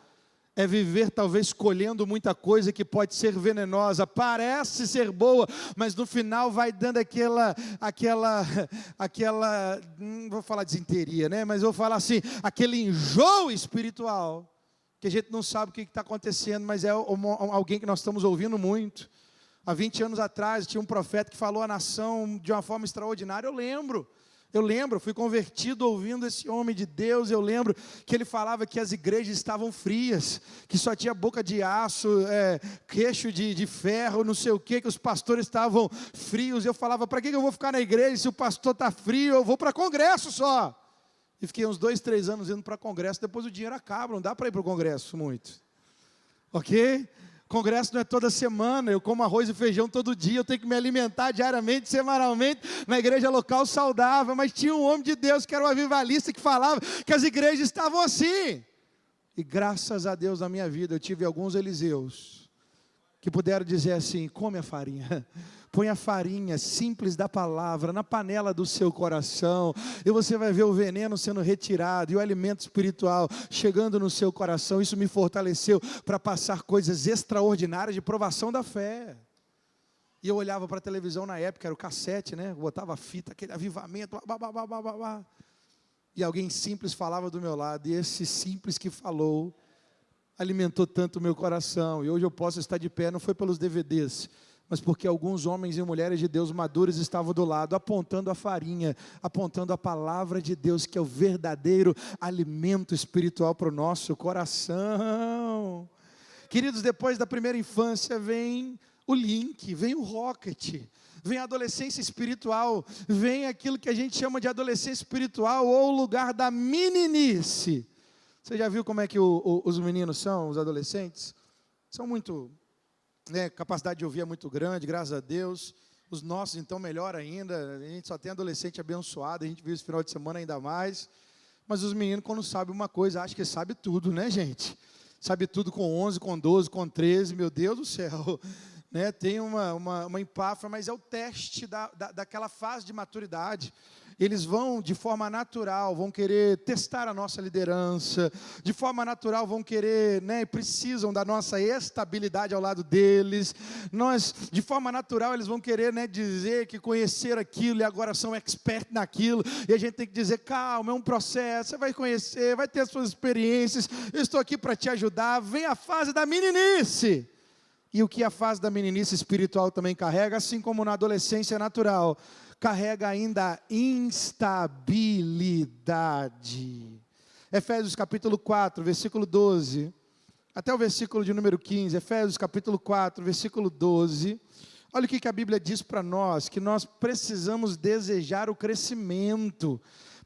é viver talvez escolhendo muita coisa que pode ser venenosa, parece ser boa, mas no final vai dando aquela, não vou falar desinteria, né? Mas vou falar assim, aquele enjoo espiritual, que a gente não sabe o que está acontecendo, mas é alguém que nós estamos ouvindo muito. Há 20 anos atrás, tinha um profeta que falou à nação de uma forma extraordinária, eu lembro, fui convertido ouvindo esse homem de Deus. Eu lembro que ele falava que as igrejas estavam frias, que só tinha boca de aço, queixo de ferro, não sei o que os pastores estavam frios. Eu falava, para que eu vou ficar na igreja se o pastor está frio? Eu vou para congresso só. E fiquei uns 2, 3 anos indo para congresso, depois o dinheiro acaba, não dá para ir para o congresso muito. Ok? Congresso não é toda semana, eu como arroz e feijão todo dia, eu tenho que me alimentar diariamente, semanalmente, na igreja local saudável, mas tinha um homem de Deus que era um avivalista que falava que as igrejas estavam assim, e graças a Deus na minha vida eu tive alguns Eliseus, que puderam dizer assim, come a farinha, põe a farinha simples da palavra na panela do seu coração, e você vai ver o veneno sendo retirado, e o alimento espiritual chegando no seu coração. Isso me fortaleceu para passar coisas extraordinárias de provação da fé. E eu olhava para a televisão na época, era o cassete, né? Botava a fita, aquele avivamento, e alguém simples falava do meu lado, e esse simples que falou, alimentou tanto o meu coração, e hoje eu posso estar de pé, não foi pelos DVDs, mas porque alguns homens e mulheres de Deus maduros estavam do lado, apontando a farinha, apontando a palavra de Deus, que é o verdadeiro alimento espiritual para o nosso coração. Queridos, depois da primeira infância vem o link, vem o rocket, vem a adolescência espiritual, vem aquilo que a gente chama de adolescência espiritual, ou o lugar da meninice. Você já viu como é que os meninos são, os adolescentes? São muito... capacidade de ouvir é muito grande, graças a Deus. Os nossos, então, melhor ainda. A gente só tem adolescente abençoado, a gente viu esse final de semana ainda mais. Mas os meninos, quando sabem uma coisa, acham que sabe tudo, né, gente? Sabe tudo com 11, com 12, com 13, meu Deus do céu. Né? Tem uma empáfia, mas é o teste daquela fase de maturidade. Eles vão, de forma natural, vão querer testar a nossa liderança, de forma natural vão querer, precisam da nossa estabilidade ao lado deles, de forma natural, eles vão querer, dizer que conheceram aquilo e agora são expert naquilo, e a gente tem que dizer, calma, é um processo, você vai conhecer, vai ter as suas experiências, eu estou aqui para te ajudar. Vem a fase da meninice, e o que a fase da meninice espiritual também carrega, assim como na adolescência natural, carrega ainda a instabilidade. Efésios capítulo 4, versículo 12, até o versículo de número 15, Efésios capítulo 4, versículo 12, olha o que a Bíblia diz para nós, que nós precisamos desejar o crescimento,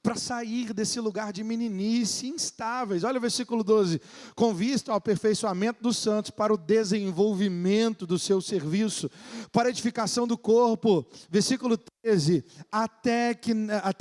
para sair desse lugar de meninice, instáveis. Olha o versículo 12, com vista ao aperfeiçoamento dos santos, para o desenvolvimento do seu serviço, para a edificação do corpo. Versículo 13, até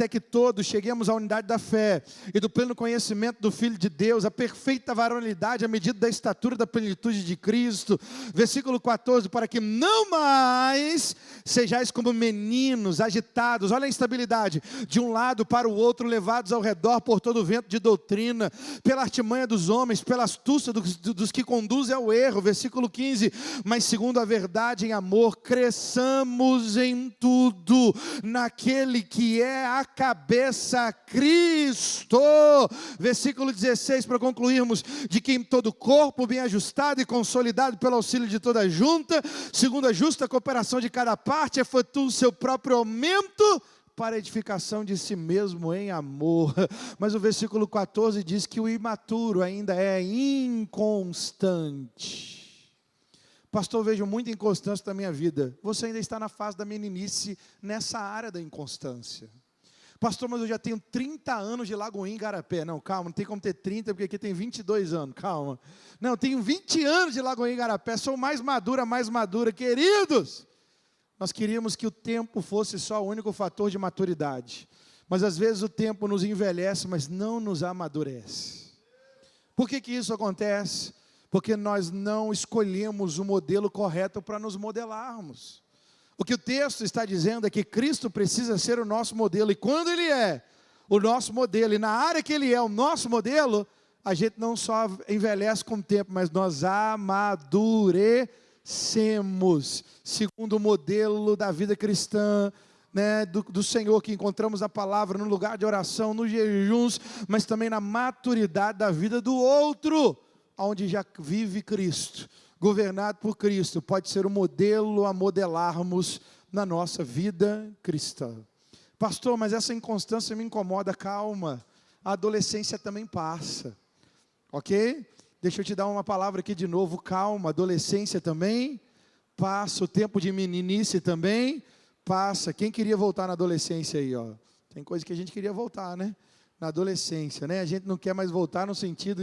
que todos cheguemos à unidade da fé, e do pleno conhecimento do Filho de Deus, a perfeita varonilidade, à medida da estatura da plenitude de Cristo. Versículo 14, para que não mais sejais como meninos, agitados, olha a instabilidade, de um lado para o outro, levados ao redor por todo o vento de doutrina, pela artimanha dos homens, pela astúcia dos que conduzem ao erro. Versículo 15, mas segundo a verdade em amor, cresçamos em tudo, naquele que é a cabeça, Cristo. Versículo 16, para concluirmos, de que em todo o corpo, bem ajustado e consolidado pelo auxílio de toda a junta, segundo a justa cooperação de cada parte, efetua o seu próprio aumento, para a edificação de si mesmo em amor. Mas o versículo 14 diz que o imaturo ainda é inconstante. Pastor, eu vejo muita inconstância na minha vida. Você ainda está na fase da meninice, nessa área da inconstância. Pastor, mas eu já tenho 30 anos de Lagoinha, Igarapé. Não, calma, não tem como ter 30, porque aqui tem 22 anos, calma. Não, eu tenho 20 anos de Lagoinha, Igarapé, sou mais madura, queridos. Nós queríamos que o tempo fosse só o único fator de maturidade. Mas às vezes o tempo nos envelhece, mas não nos amadurece. Por que isso acontece? Porque nós não escolhemos o modelo correto para nos modelarmos. O que o texto está dizendo é que Cristo precisa ser o nosso modelo. E quando Ele é o nosso modelo, e na área que Ele é o nosso modelo, a gente não só envelhece com o tempo, mas nós amadurecemos, segundo o modelo da vida cristã, né, do Senhor, que encontramos na palavra, no lugar de oração, nos jejuns, mas também na maturidade da vida do outro, onde já vive Cristo, governado por Cristo, pode ser um modelo a modelarmos na nossa vida cristã. Pastor, mas essa inconstância me incomoda. Calma, a adolescência também passa, ok? Deixa eu te dar uma palavra aqui de novo, calma, a adolescência também passa, o tempo de meninice também passa. Quem queria voltar na adolescência aí, ó? Tem coisa que a gente queria voltar, né? Na adolescência, né? A gente não quer mais voltar no sentido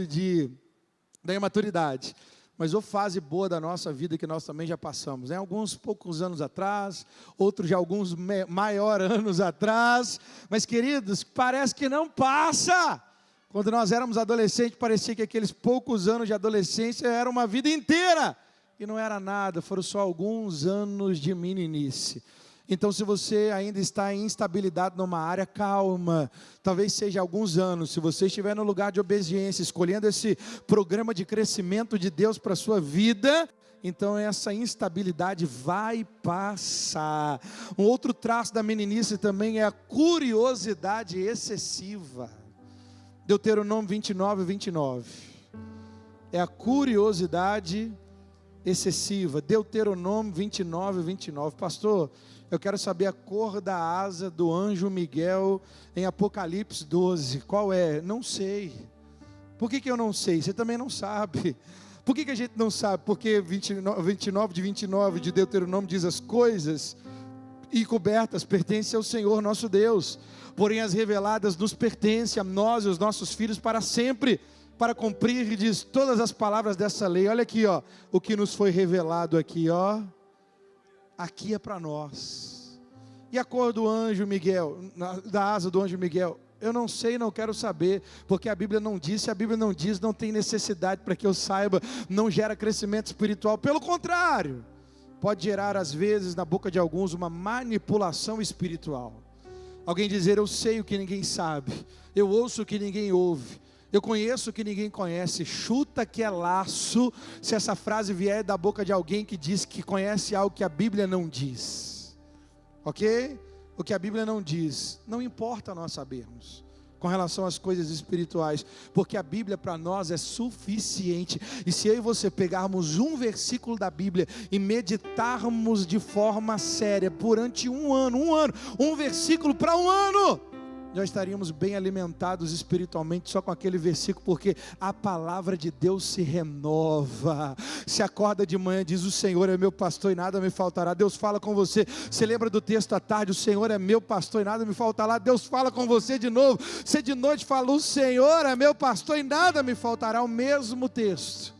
da imaturidade, mas ou fase boa da nossa vida que nós também já passamos, né? Alguns poucos anos atrás, outros já alguns maior anos atrás, mas queridos, parece que não passa. Quando nós éramos adolescentes, parecia que aqueles poucos anos de adolescência era uma vida inteira, e não era nada, foram só alguns anos de meninice. Então, se você ainda está em instabilidade numa área, calma, talvez seja alguns anos. Se você estiver no lugar de obediência, escolhendo esse programa de crescimento de Deus para a sua vida, então essa instabilidade vai passar. Um outro traço da meninice também é a curiosidade excessiva. Deuteronômio 29, 29. É a curiosidade excessiva. Deuteronômio 29, 29. Pastor, eu quero saber a cor da asa do anjo Miguel em Apocalipse 12. Qual é? Não sei. Por que eu não sei? Você também não sabe. Por que a gente não sabe? Porque 29 de Deuteronômio diz: as coisas encobertas pertencem ao Senhor nosso Deus, porém as reveladas nos pertencem a nós e os nossos filhos para sempre, para cumprir, diz, todas as palavras dessa lei. Olha aqui, ó, o que nos foi revelado aqui, ó. Aqui é para nós. E a cor do anjo Miguel, da asa do anjo Miguel? Eu não sei, não quero saber, porque a Bíblia não diz. Se a Bíblia não diz, não tem necessidade para que eu saiba, não gera crescimento espiritual. Pelo contrário, pode gerar às vezes na boca de alguns uma manipulação espiritual. Alguém dizer: eu sei o que ninguém sabe, eu ouço o que ninguém ouve, eu conheço o que ninguém conhece. Chuta que é laço se essa frase vier da boca de alguém que diz que conhece algo que a Bíblia não diz, ok? O que a Bíblia não diz, não importa nós sabermos com relação às coisas espirituais, porque a Bíblia para nós é suficiente. E se eu e você pegarmos um versículo da Bíblia e meditarmos de forma séria durante um versículo para um ano, nós estaríamos bem alimentados espiritualmente só com aquele versículo, porque a palavra de Deus se renova. Se acorda de manhã, diz: o Senhor é meu pastor e nada me faltará. Deus fala com você. Você lembra do texto à tarde: o Senhor é meu pastor e nada me faltará. Deus fala com você de novo. Você de noite fala: o Senhor é meu pastor e nada me faltará. O mesmo texto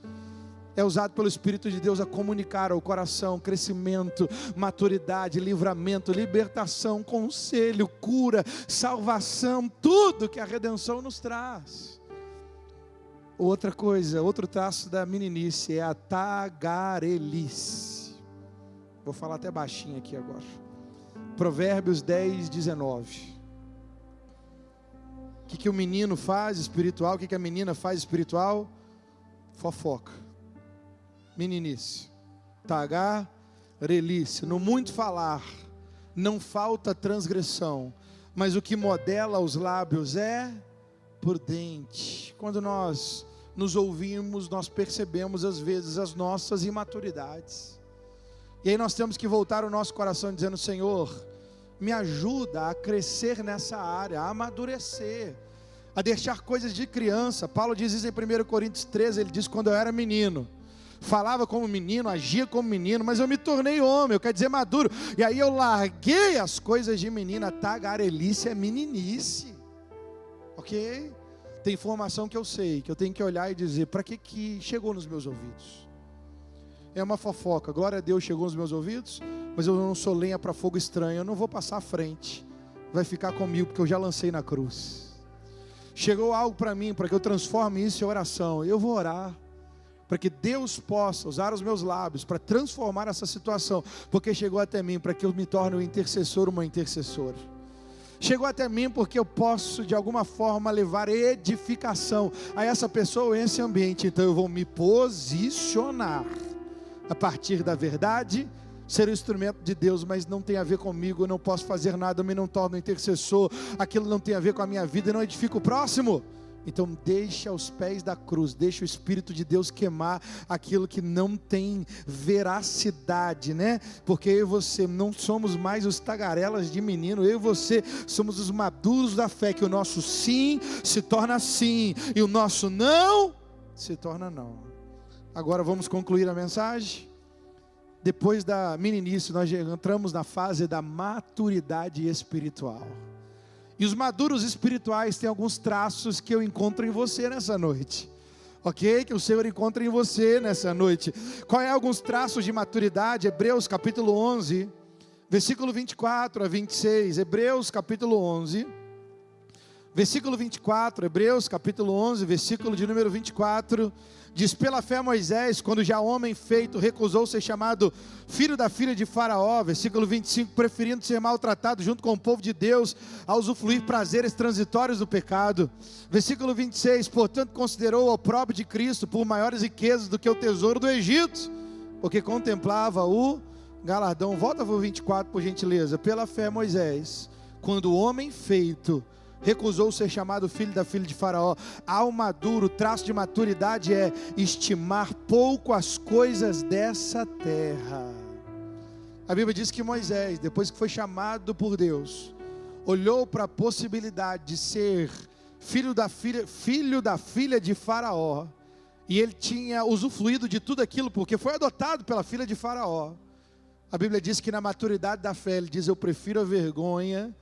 é usado pelo Espírito de Deus a comunicar ao coração crescimento, maturidade, livramento, libertação, conselho, cura, salvação, tudo que a redenção nos traz. Outra coisa, outro traço da meninice é a tagarelice. Vou falar até baixinho aqui agora. Provérbios 10, 19. O que o menino faz espiritual? O que a menina faz espiritual? Fofoca. Meninice, tagarelice. No muito falar não falta transgressão, mas o que modela os lábios é prudente. Quando nós nos ouvimos, nós percebemos às vezes as nossas imaturidades, e aí nós temos que voltar o nosso coração dizendo: Senhor, me ajuda a crescer nessa área, a amadurecer, a deixar coisas de criança. Paulo diz isso em 1 Coríntios 13, ele diz: quando eu era menino, falava como menino, agia como menino, mas eu me tornei homem, eu quero dizer maduro, e aí eu larguei as coisas de menina. Tagarelice é meninice, ok? Tem informação que eu sei, que eu tenho que olhar e dizer: para que chegou nos meus ouvidos? É uma fofoca, glória a Deus, chegou nos meus ouvidos, mas eu não sou lenha para fogo estranho, eu não vou passar à frente, vai ficar comigo, porque eu já lancei na cruz. Chegou algo para mim, para que eu transforme isso em oração, eu vou orar, para que Deus possa usar os meus lábios para transformar essa situação, porque chegou até mim, para que eu me torne um intercessor, uma intercessora. chegou até mim porque eu posso de alguma forma levar edificação a essa pessoa ou esse ambiente. Então eu vou me posicionar a partir da verdade, ser o instrumento de Deus, mas não tem a ver comigo, eu não posso fazer nada, eu me não torno intercessor, aquilo não tem a ver com a minha vida e não edifica o próximo. Então deixa aos pés da cruz, deixa o Espírito de Deus queimar aquilo que não tem veracidade, né? Porque eu e você não somos mais os tagarelas de menino, eu e você somos os maduros da fé, que o nosso sim se torna sim, e o nosso não se torna não. Agora vamos concluir a mensagem. Depois da mini início, nós entramos na fase da maturidade espiritual. E os maduros espirituais têm alguns traços que eu encontro em você nessa noite. Ok? Que o Senhor encontra em você nessa noite. Qual é alguns traços de maturidade? Hebreus capítulo 11, versículo 24 a 26. Hebreus capítulo 11, versículo 24. Hebreus capítulo 11, versículo de número 24. Diz: pela fé Moisés, quando já homem feito, recusou ser chamado filho da filha de Faraó. Versículo 25, preferindo ser maltratado junto com o povo de Deus, a usufruir prazeres transitórios do pecado. Versículo 26, portanto considerou o opróbrio de Cristo por maiores riquezas do que o tesouro do Egito, porque contemplava o galardão. Volta para o 24 por gentileza. Pela fé Moisés, quando homem feito, recusou ser chamado filho da filha de Faraó. Ao maduro, o traço de maturidade é estimar pouco as coisas dessa terra. A Bíblia diz que Moisés, depois que foi chamado por Deus, olhou para a possibilidade de ser filho da filha de Faraó, e ele tinha usufruído de tudo aquilo, porque foi adotado pela filha de Faraó. A Bíblia diz que na maturidade da fé, ele diz: eu prefiro a vergonha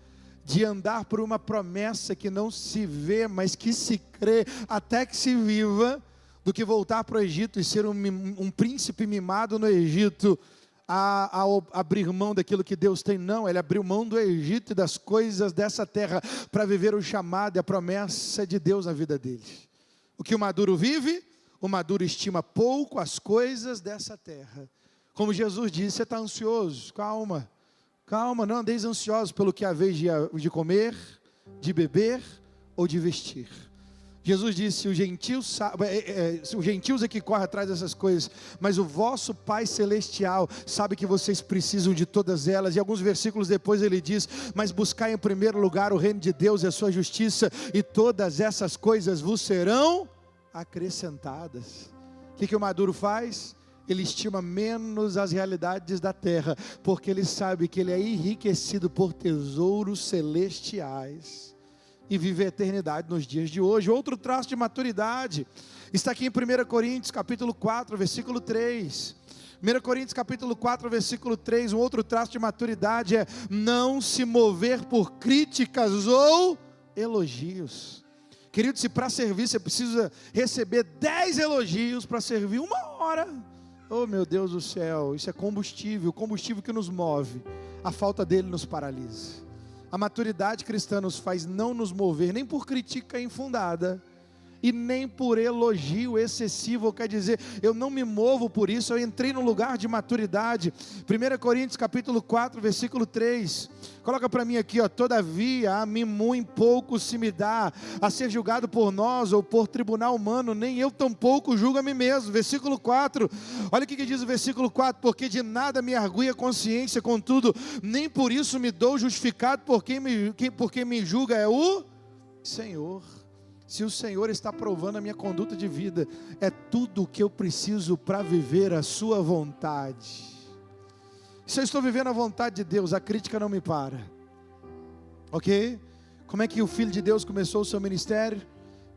de andar por uma promessa que não se vê, mas que se crê até que se viva, do que voltar para o Egito e ser um príncipe mimado no Egito, a abrir mão daquilo que Deus tem. Não, ele abriu mão do Egito e das coisas dessa terra, para viver o chamado e a promessa de Deus na vida dele. O que o maduro vive? O maduro estima pouco as coisas dessa terra. Como Jesus disse: você está ansioso? Calma. Calma, não andeis ansiosos pelo que haveis de comer, de beber ou de vestir. Jesus disse: os gentios é que correm atrás dessas coisas, mas o vosso Pai Celestial sabe que vocês precisam de todas elas. E alguns versículos depois ele diz: mas buscai em primeiro lugar o reino de Deus e a sua justiça, e todas essas coisas vos serão acrescentadas. O que o maduro faz? Ele estima menos as realidades da terra, porque ele sabe que ele é enriquecido por tesouros celestiais e vive a eternidade nos dias de hoje. Outro traço de maturidade está aqui em 1 Coríntios capítulo 4, versículo 3. 1 Coríntios capítulo 4, versículo 3, um outro traço de maturidade é não se mover por críticas ou elogios. Querido, se para servir você precisa receber 10 elogios para servir 1 hora, oh meu Deus do céu, isso é combustível, o combustível que nos move. A falta dele nos paralisa. A maturidade cristã nos faz não nos mover nem por crítica infundada e nem por elogio excessivo. Quer dizer, eu não me movo por isso, eu entrei no lugar de maturidade. 1 Coríntios capítulo 4, versículo 3, coloca para mim aqui, ó: todavia a mim muito pouco se me dá a ser julgado por nós ou por tribunal humano, nem eu tampouco julgo a mim mesmo. Versículo 4, olha o que diz o versículo 4: porque de nada me argui a consciência, contudo, nem por isso me dou justificado, porque me julga é o Senhor. Se o Senhor está provando a minha conduta de vida, é tudo o que eu preciso para viver a sua vontade. Se eu estou vivendo a vontade de Deus, a crítica não me para. Ok? Como é que o Filho de Deus começou o seu ministério?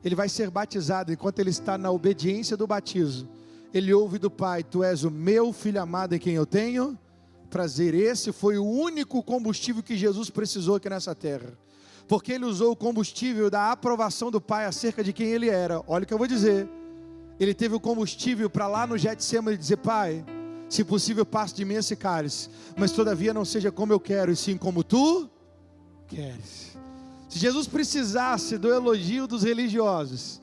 Ele vai ser batizado, enquanto ele está na obediência do batismo, ele ouve do Pai: tu és o meu Filho amado em quem eu tenho prazer. Esse foi o único combustível que Jesus precisou aqui nessa terra, porque ele usou o combustível da aprovação do Pai acerca de quem ele era. Olha o que eu vou dizer: ele teve o combustível para lá no Getsemane dizer: Pai, se possível passe de mim esse cálice, mas todavia não seja como eu quero, e sim como tu queres. Se Jesus precisasse do elogio dos religiosos,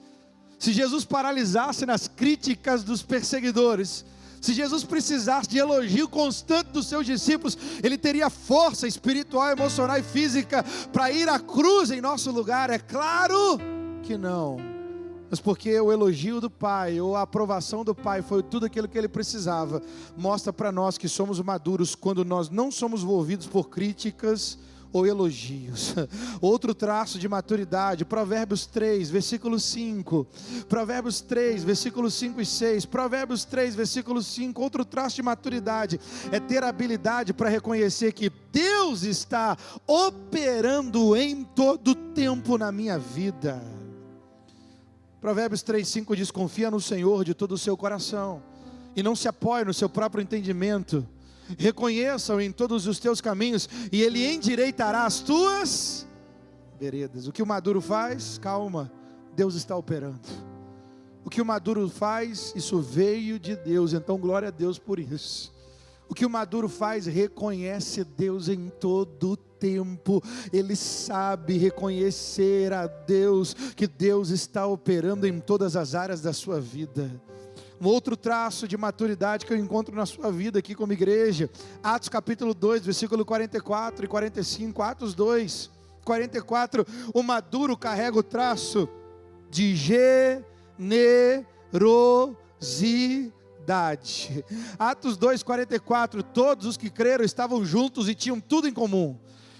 se Jesus paralisasse nas críticas dos perseguidores, Se Jesus precisasse de elogio constante dos seus discípulos, Ele teria força espiritual, emocional e física para ir à cruz em nosso lugar? É claro que não. Mas porque o elogio do Pai, ou a aprovação do Pai, foi tudo aquilo que Ele precisava, mostra para nós que somos maduros quando nós não somos envolvidos por críticas ou elogios. Outro traço de maturidade, Provérbios 3, versículo 5, Provérbios 3, versículos 5 e 6, Provérbios 3, versículo 5, outro traço de maturidade, é ter a habilidade para reconhecer que Deus está operando em todo tempo na minha vida. Provérbios 3, 5 diz: confia no Senhor de todo o seu coração, e não se apoie no seu próprio entendimento. Reconheça-o em todos os teus caminhos, e Ele endireitará as tuas veredas. O que o maduro faz? Calma, Deus está operando. O que o maduro faz? Isso veio de Deus, então glória a Deus por isso. O que o maduro faz? Reconhece Deus em todo o tempo. Ele sabe reconhecer a Deus, que Deus está operando em todas as áreas da sua vida. Um outro traço de maturidade que eu encontro na sua vida aqui como igreja, Atos capítulo 2, versículo 44 e 45, Atos 2, 44, o maduro carrega o traço de generosidade. Atos 2, 44, todos os que creram estavam juntos e tinham tudo em comum.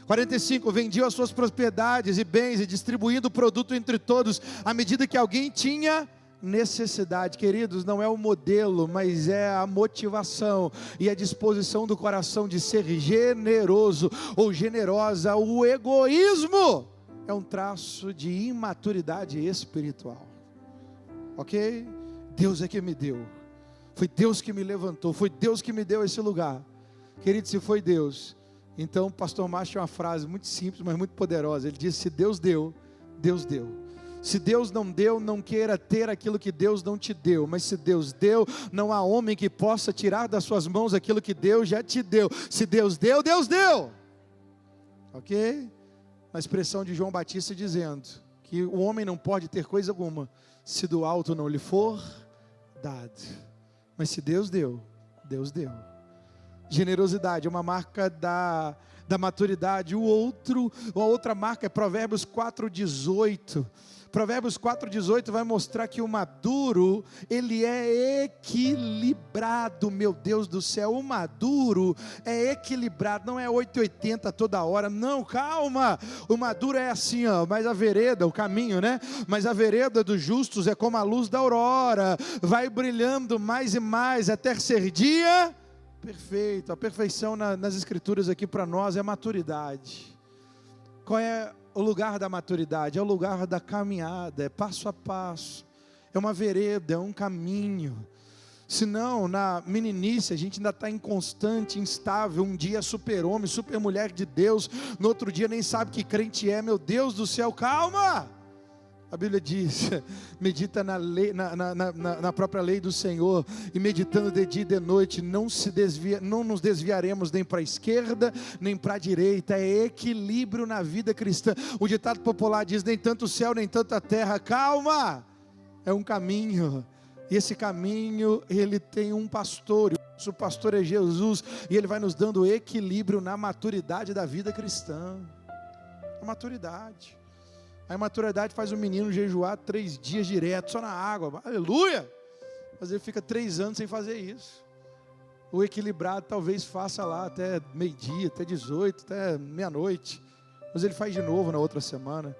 45, vendiam as suas propriedades e bens e distribuindo o produto entre todos, à medida que alguém tinha necessidade. Queridos, não é o modelo, mas é a motivação e a disposição do coração de ser generoso ou generosa. O egoísmo é um traço de imaturidade espiritual, ok? Deus é que me deu, foi Deus que me levantou, foi Deus que me deu esse lugar. Querido, se foi Deus, então o pastor Márcio tinha uma frase muito simples, mas muito poderosa. Ele disse: se Deus deu, Deus deu. Se Deus não deu, não queira ter aquilo que Deus não te deu. Mas se Deus deu, não há homem que possa tirar das suas mãos aquilo que Deus já te deu. Se Deus deu, Deus deu. Ok? A expressão de João Batista dizendo que o homem não pode ter coisa alguma se do alto não lhe for dado. Mas se Deus deu, Deus deu. Generosidade é uma marca da maturidade. A outra marca é Provérbios 4,18. Provérbios 4,18 vai mostrar que o maduro, ele é equilibrado. Meu Deus do céu, o maduro é equilibrado, não é 880 toda hora, não, calma. O maduro é assim, ó, mas a vereda, o caminho, né? Mas a vereda dos justos é como a luz da aurora, vai brilhando mais e mais até ser dia perfeito. A perfeição nas escrituras aqui para nós é maturidade. Qual é o lugar da maturidade? É o lugar da caminhada, é passo a passo, é uma vereda, é um caminho. Senão, na meninice, a gente ainda está inconstante, instável. Um dia super-homem, super-mulher de Deus, no outro dia nem sabe que crente é. Meu Deus do céu, calma! A Bíblia diz: medita na própria lei do Senhor, e meditando de dia e de noite, não nos desviaremos nem para a esquerda, nem para a direita. É equilíbrio na vida cristã. O ditado popular diz: nem tanto o céu, nem tanto a terra. Calma! É um caminho, e esse caminho, ele tem um pastor, e o nosso pastor é Jesus, e ele vai nos dando equilíbrio na maturidade da vida cristã. A maturidade. A imaturidade faz o menino jejuar 3 dias direto, só na água, aleluia! Mas ele fica 3 anos sem fazer isso. O equilibrado talvez faça lá até meio-dia, até 18, até meia-noite, mas ele faz de novo na outra semana.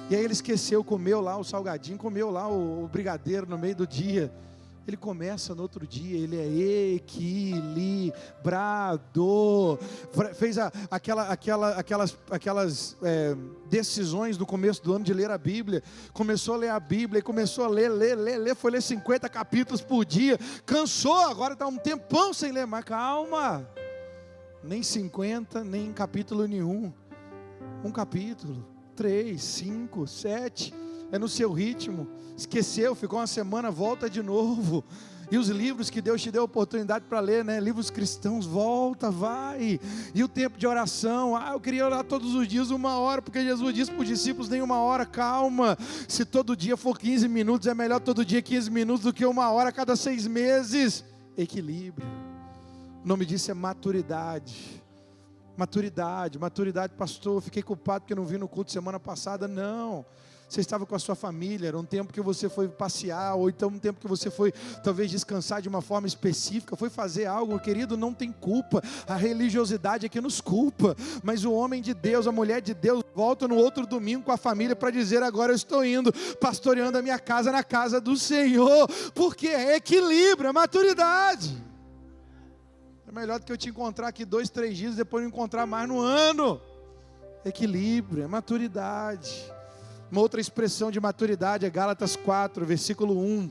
E aí ele esqueceu, comeu lá o salgadinho, comeu lá o brigadeiro no meio do dia. Ele começa no outro dia, ele é equilibrado. Fez aquelas decisões no começo do ano de ler a Bíblia. Começou a ler a Bíblia e começou a ler, foi ler 50 capítulos por dia. Cansou, agora está um tempão sem ler, mas calma. Nem 50, nem capítulo nenhum. Um capítulo, 3, 5, 7, é no seu ritmo. Esqueceu, ficou uma semana, volta de novo. E os livros que Deus te deu a oportunidade para ler, né? Livros cristãos, volta, vai. E o tempo de oração, eu queria orar todos os dias 1 hora, porque Jesus disse para os discípulos: nem 1 hora, calma. Se todo dia for 15 minutos, é melhor todo dia 15 minutos do que 1 hora a cada 6 meses. equilíbrio. O nome disso é maturidade. Maturidade, pastor, eu fiquei culpado porque não vim no culto semana passada. Não, você estava com a sua família, era um tempo que você foi passear, ou então um tempo que você foi talvez descansar de uma forma específica, foi fazer algo, querido, não tem culpa. A religiosidade é que nos culpa, mas o homem de Deus, a mulher de Deus volta no outro domingo com a família para dizer: agora eu estou indo, pastoreando a minha casa na casa do Senhor, porque é equilíbrio, é maturidade. É melhor do que eu te encontrar aqui 2, 3 dias, depois não encontrar mais no ano. Equilíbrio, é maturidade. Uma outra expressão de maturidade é Gálatas 4, versículo 1.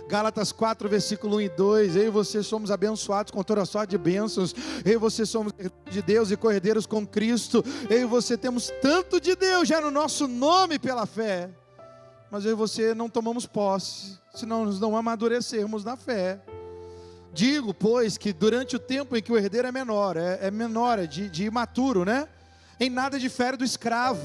Gálatas 4, versículo 1 e 2. Eu e você somos abençoados com toda sorte de bênçãos. Eu e você somos de Deus e co-herdeiros com Cristo. Eu e você temos tanto de Deus já no nosso nome pela fé. Mas eu e você não tomamos posse, senão nós não amadurecermos na fé. Digo, pois, que durante o tempo em que o herdeiro é menor, de imaturo, né? Em nada difere do escravo,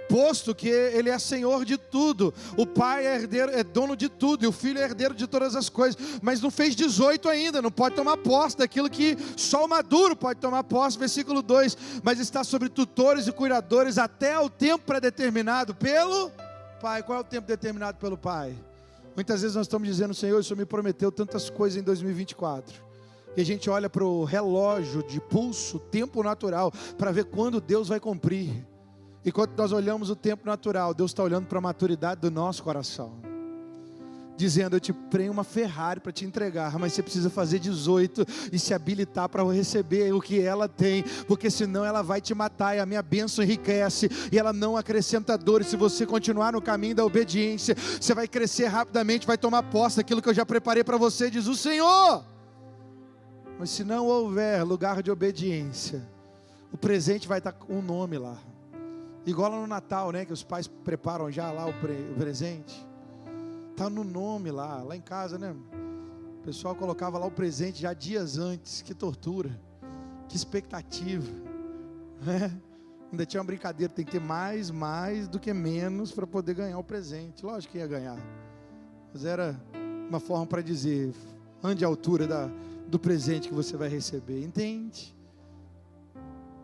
posto que ele é senhor de tudo. O pai é herdeiro, é dono de tudo, e o filho é herdeiro de todas as coisas. Mas não fez 18 ainda, não pode tomar posse daquilo que só o maduro pode tomar posse. Versículo 2, mas está sobre tutores e cuidadores até o tempo predeterminado pelo pai. Qual é o tempo determinado pelo pai? Muitas vezes nós estamos dizendo: Senhor, o Senhor me prometeu tantas coisas em 2024. E a gente olha para o relógio de pulso, tempo natural, para ver quando Deus vai cumprir. E quando nós olhamos o tempo natural, Deus está olhando para a maturidade do nosso coração, dizendo: eu te prei uma Ferrari para te entregar, mas você precisa fazer 18 e se habilitar para receber o que ela tem, porque senão ela vai te matar, e a minha bênção enriquece, e ela não acrescenta dores. Se você continuar no caminho da obediência, você vai crescer rapidamente, vai tomar posse daquilo que eu já preparei para você, diz o Senhor. Mas se não houver lugar de obediência, o presente vai estar com um nome lá, igual lá no Natal, né, que os pais preparam já lá o presente. Está no nome lá em casa, né? O pessoal colocava lá o presente já dias antes. Que tortura, que expectativa, né? Ainda tinha uma brincadeira: tem que ter mais do que menos para poder ganhar o presente. Lógico que ia ganhar, mas era uma forma para dizer: ande à altura do presente que você vai receber. Entende?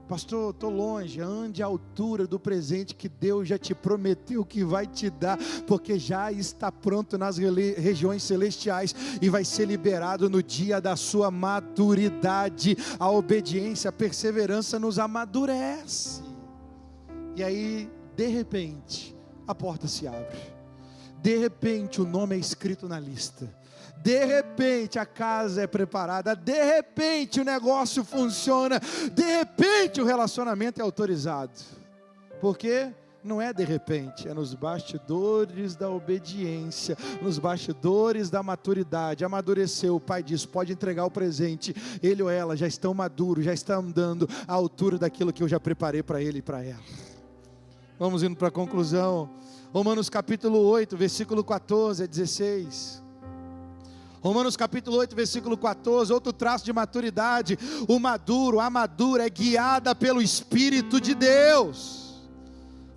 Pastor, estou longe. Ande à altura do presente que Deus já te prometeu que vai te dar, porque já está pronto nas regiões celestiais e vai ser liberado no dia da sua maturidade. A obediência, a perseverança nos amadurece. E aí, de repente, a porta se abre. De repente, o nome é escrito na lista. De repente a casa é preparada, de repente o negócio funciona, de repente o relacionamento é autorizado. Porque não é de repente, é nos bastidores da obediência, nos bastidores da maturidade. Amadureceu, o pai diz: pode entregar o presente. Ele ou ela já estão maduros, já estão andando à altura daquilo que eu já preparei para ele e para ela. Vamos indo para a conclusão. Romanos capítulo 8, versículo 14 a 16. Romanos capítulo 8, versículo 14, outro traço de maturidade: o maduro, a madura é guiada pelo Espírito de Deus.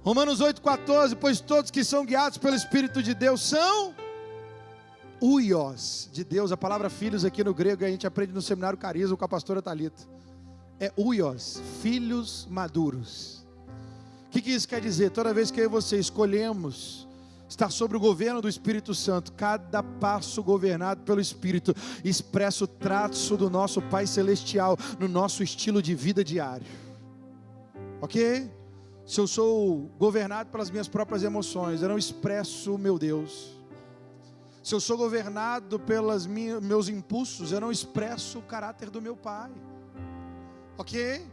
Romanos 8, 14, pois todos que são guiados pelo Espírito de Deus são huios de Deus. A palavra filhos aqui no grego a gente aprende no seminário Carisma com a pastora Thalita. É huios, filhos maduros. O que isso quer dizer? Toda vez que eu e você escolhemos estar sobre o governo do Espírito Santo, cada passo governado pelo Espírito expressa o traço do nosso Pai Celestial no nosso estilo de vida diário. Ok? Se eu sou governado pelas minhas próprias emoções, eu não expresso o meu Deus. Se eu sou governado pelos meus impulsos, eu não expresso o caráter do meu Pai. Ok?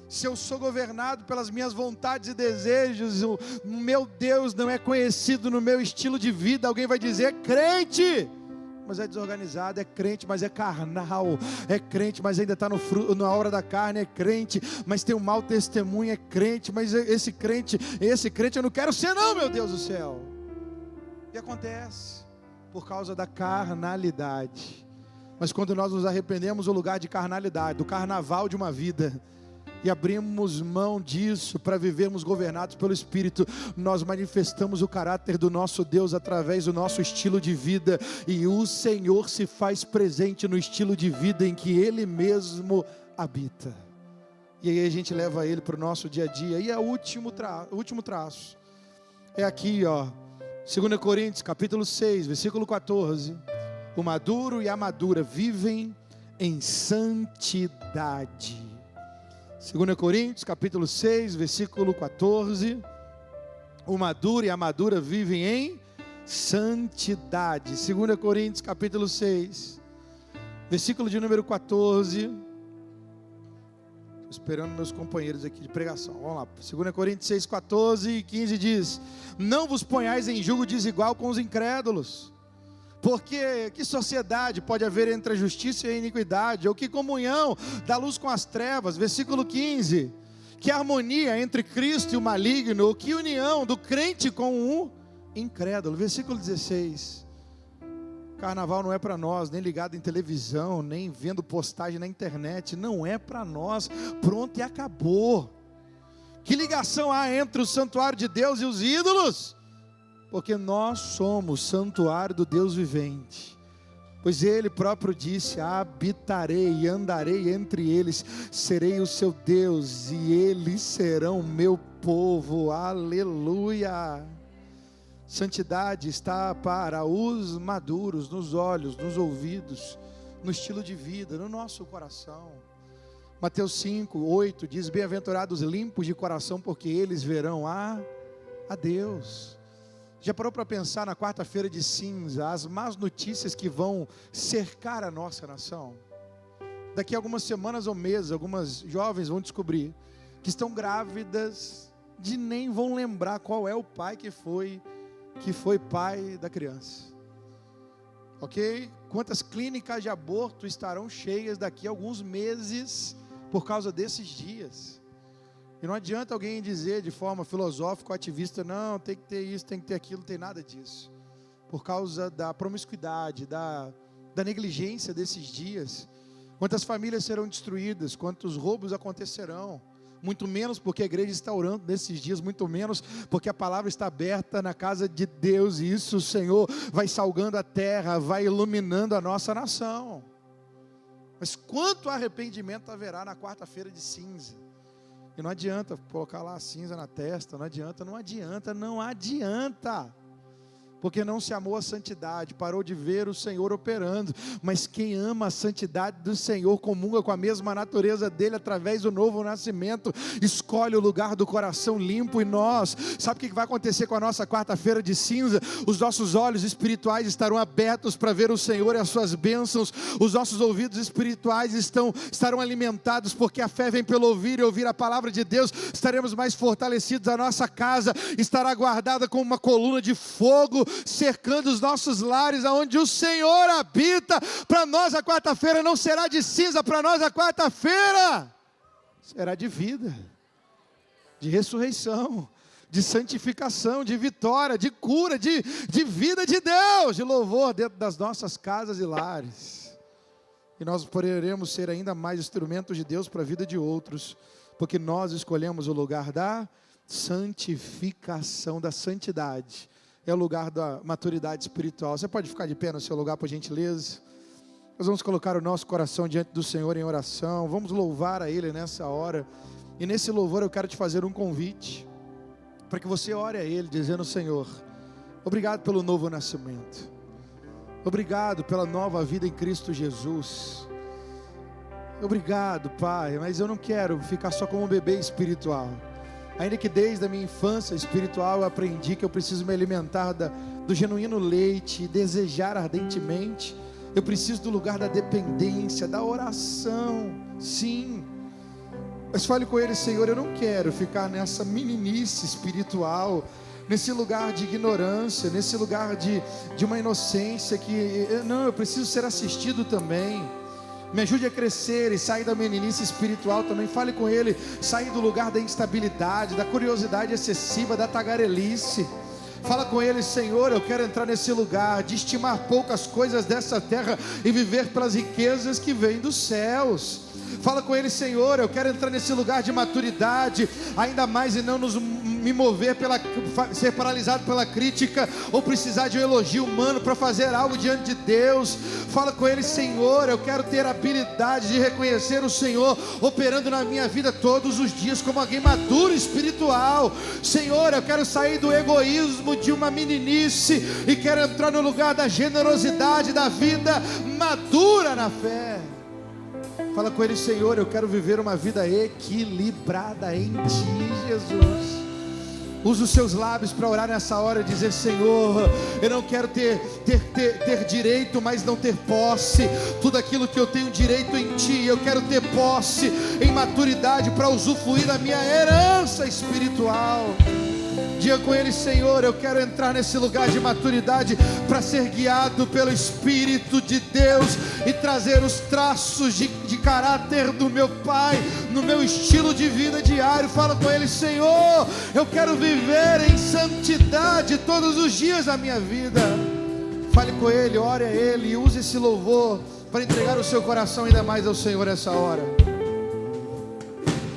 Se eu sou governado pelas minhas vontades e desejos, o meu Deus não é conhecido no meu estilo de vida. Alguém vai dizer: é crente, mas é desorganizado. É crente, mas é carnal. É crente, mas ainda está na hora da carne. É crente, mas tem um mau testemunho. É crente, mas esse crente eu não quero ser não, meu Deus do céu. E acontece por causa da carnalidade. Mas quando nós nos arrependemos do lugar de carnalidade, do carnaval de uma vida, e abrimos mão disso para vivermos governados pelo Espírito, nós manifestamos o caráter do nosso Deus através do nosso estilo de vida, e o Senhor se faz presente no estilo de vida em que Ele mesmo habita. E aí a gente leva Ele para o nosso dia a dia. E o último traço é aqui, 2 Coríntios capítulo 6, versículo 14. O maduro e a madura vivem em santidade. 2 Coríntios capítulo 6, versículo 14. O maduro e a madura vivem em santidade. 2 Coríntios capítulo 6, versículo de número 14. Estou esperando meus companheiros aqui de pregação. Vamos lá. 2 Coríntios 6, 14 e 15 diz: não vos ponhais em julgo desigual com os incrédulos. Porque que sociedade pode haver entre a justiça e a iniquidade? Ou que comunhão da luz com as trevas? Versículo 15. Que harmonia entre Cristo e o maligno? Ou que união do crente com o incrédulo? Versículo 16. Carnaval não é para nós, nem ligado em televisão, nem vendo postagem na internet. Não é para nós. Pronto, e acabou. Que ligação há entre o santuário de Deus e os ídolos? Porque nós somos santuário do Deus vivente. Pois Ele próprio disse: habitarei e andarei entre eles, serei o seu Deus e eles serão meu povo. Aleluia! Santidade está para os maduros, nos olhos, nos ouvidos, no estilo de vida, no nosso coração. Mateus 5, 8 diz: bem-aventurados limpos de coração, porque eles verão a Deus. Já parou para pensar na quarta-feira de cinza, as más notícias que vão cercar a nossa nação? Daqui a algumas semanas ou meses, algumas jovens vão descobrir que estão grávidas de nem vão lembrar qual é o pai que foi pai da criança. Ok? Quantas clínicas de aborto estarão cheias daqui a alguns meses por causa desses dias? E não adianta alguém dizer de forma filosófica ou ativista: não, tem que ter isso, tem que ter aquilo. Não tem nada disso. Por causa da promiscuidade, da negligência desses dias, quantas famílias serão destruídas, quantos roubos acontecerão. Muito menos porque a igreja está orando nesses dias, muito menos porque a palavra está aberta na casa de Deus, e isso o Senhor vai salgando a terra, vai iluminando a nossa nação. Mas quanto arrependimento haverá na quarta-feira de cinza? E não adianta colocar lá a cinza na testa, não adianta. Porque não se amou a santidade, parou de ver o Senhor operando. Mas quem ama a santidade do Senhor, comunga com a mesma natureza dele através do novo nascimento, escolhe o lugar do coração limpo. E nós, sabe o que vai acontecer com a nossa quarta-feira de cinza? Os nossos olhos espirituais estarão abertos para ver o Senhor e as suas bênçãos. Os nossos ouvidos espirituais estarão alimentados, porque a fé vem pelo ouvir e ouvir a palavra de Deus. Estaremos mais fortalecidos, a nossa casa estará guardada com uma coluna de fogo, cercando os nossos lares, aonde o Senhor habita. Para nós a quarta-feira não será de cinza, para nós a quarta-feira será de vida, de ressurreição, de santificação, de vitória, de cura, de vida de Deus, de louvor dentro das nossas casas e lares. E nós poderemos ser ainda mais instrumentos de Deus para a vida de outros, porque nós escolhemos o lugar da santificação, da santidade. É o lugar da maturidade espiritual. Você pode ficar de pé no seu lugar, por gentileza? Nós vamos colocar o nosso coração diante do Senhor em oração. Vamos louvar a Ele nessa hora. E nesse louvor eu quero te fazer um convite, para que você ore a Ele, dizendo: Senhor, obrigado pelo novo nascimento. Obrigado pela nova vida em Cristo Jesus. Obrigado, Pai, mas eu não quero ficar só como um bebê espiritual. Ainda que desde a minha infância espiritual eu aprendi que eu preciso me alimentar do genuíno leite e desejar ardentemente. Eu preciso do lugar da dependência, da oração, sim. Mas fale com Ele: Senhor, eu não quero ficar nessa meninice espiritual, nesse lugar de ignorância, nesse lugar de uma inocência não, eu preciso ser assistido também. Me ajude a crescer e sair da meninice espiritual também. Fale com Ele, sair do lugar da instabilidade, da curiosidade excessiva, da tagarelice. Fala com Ele: Senhor, eu quero entrar nesse lugar de estimar poucas coisas dessa terra e viver pelas riquezas que vêm dos céus. Fala com Ele: Senhor, eu quero entrar nesse lugar de maturidade, ainda mais, e não me mover ser paralisado pela crítica, ou precisar de um elogio humano para fazer algo diante de Deus. Fala com Ele: Senhor, eu quero ter a habilidade de reconhecer o Senhor operando na minha vida todos os dias, como alguém maduro espiritual. Senhor, eu quero sair do egoísmo de uma meninice, e quero entrar no lugar da generosidade, da vida madura na fé. Fala com Ele: Senhor, eu quero viver uma vida equilibrada em Ti, Jesus. Usa os seus lábios para orar nessa hora e dizer: Senhor, eu não quero ter direito, mas não ter posse. Tudo aquilo que eu tenho direito em Ti, eu quero ter posse em maturidade para usufruir da minha herança espiritual. Diga com Ele: Senhor, eu quero entrar nesse lugar de maturidade para ser guiado pelo Espírito de Deus e trazer os traços de caráter do meu Pai no meu estilo de vida diário. Fala com Ele: Senhor, eu quero viver em santidade todos os dias da minha vida. Fale com Ele, ore a Ele e use esse louvor para entregar o seu coração ainda mais ao Senhor essa hora.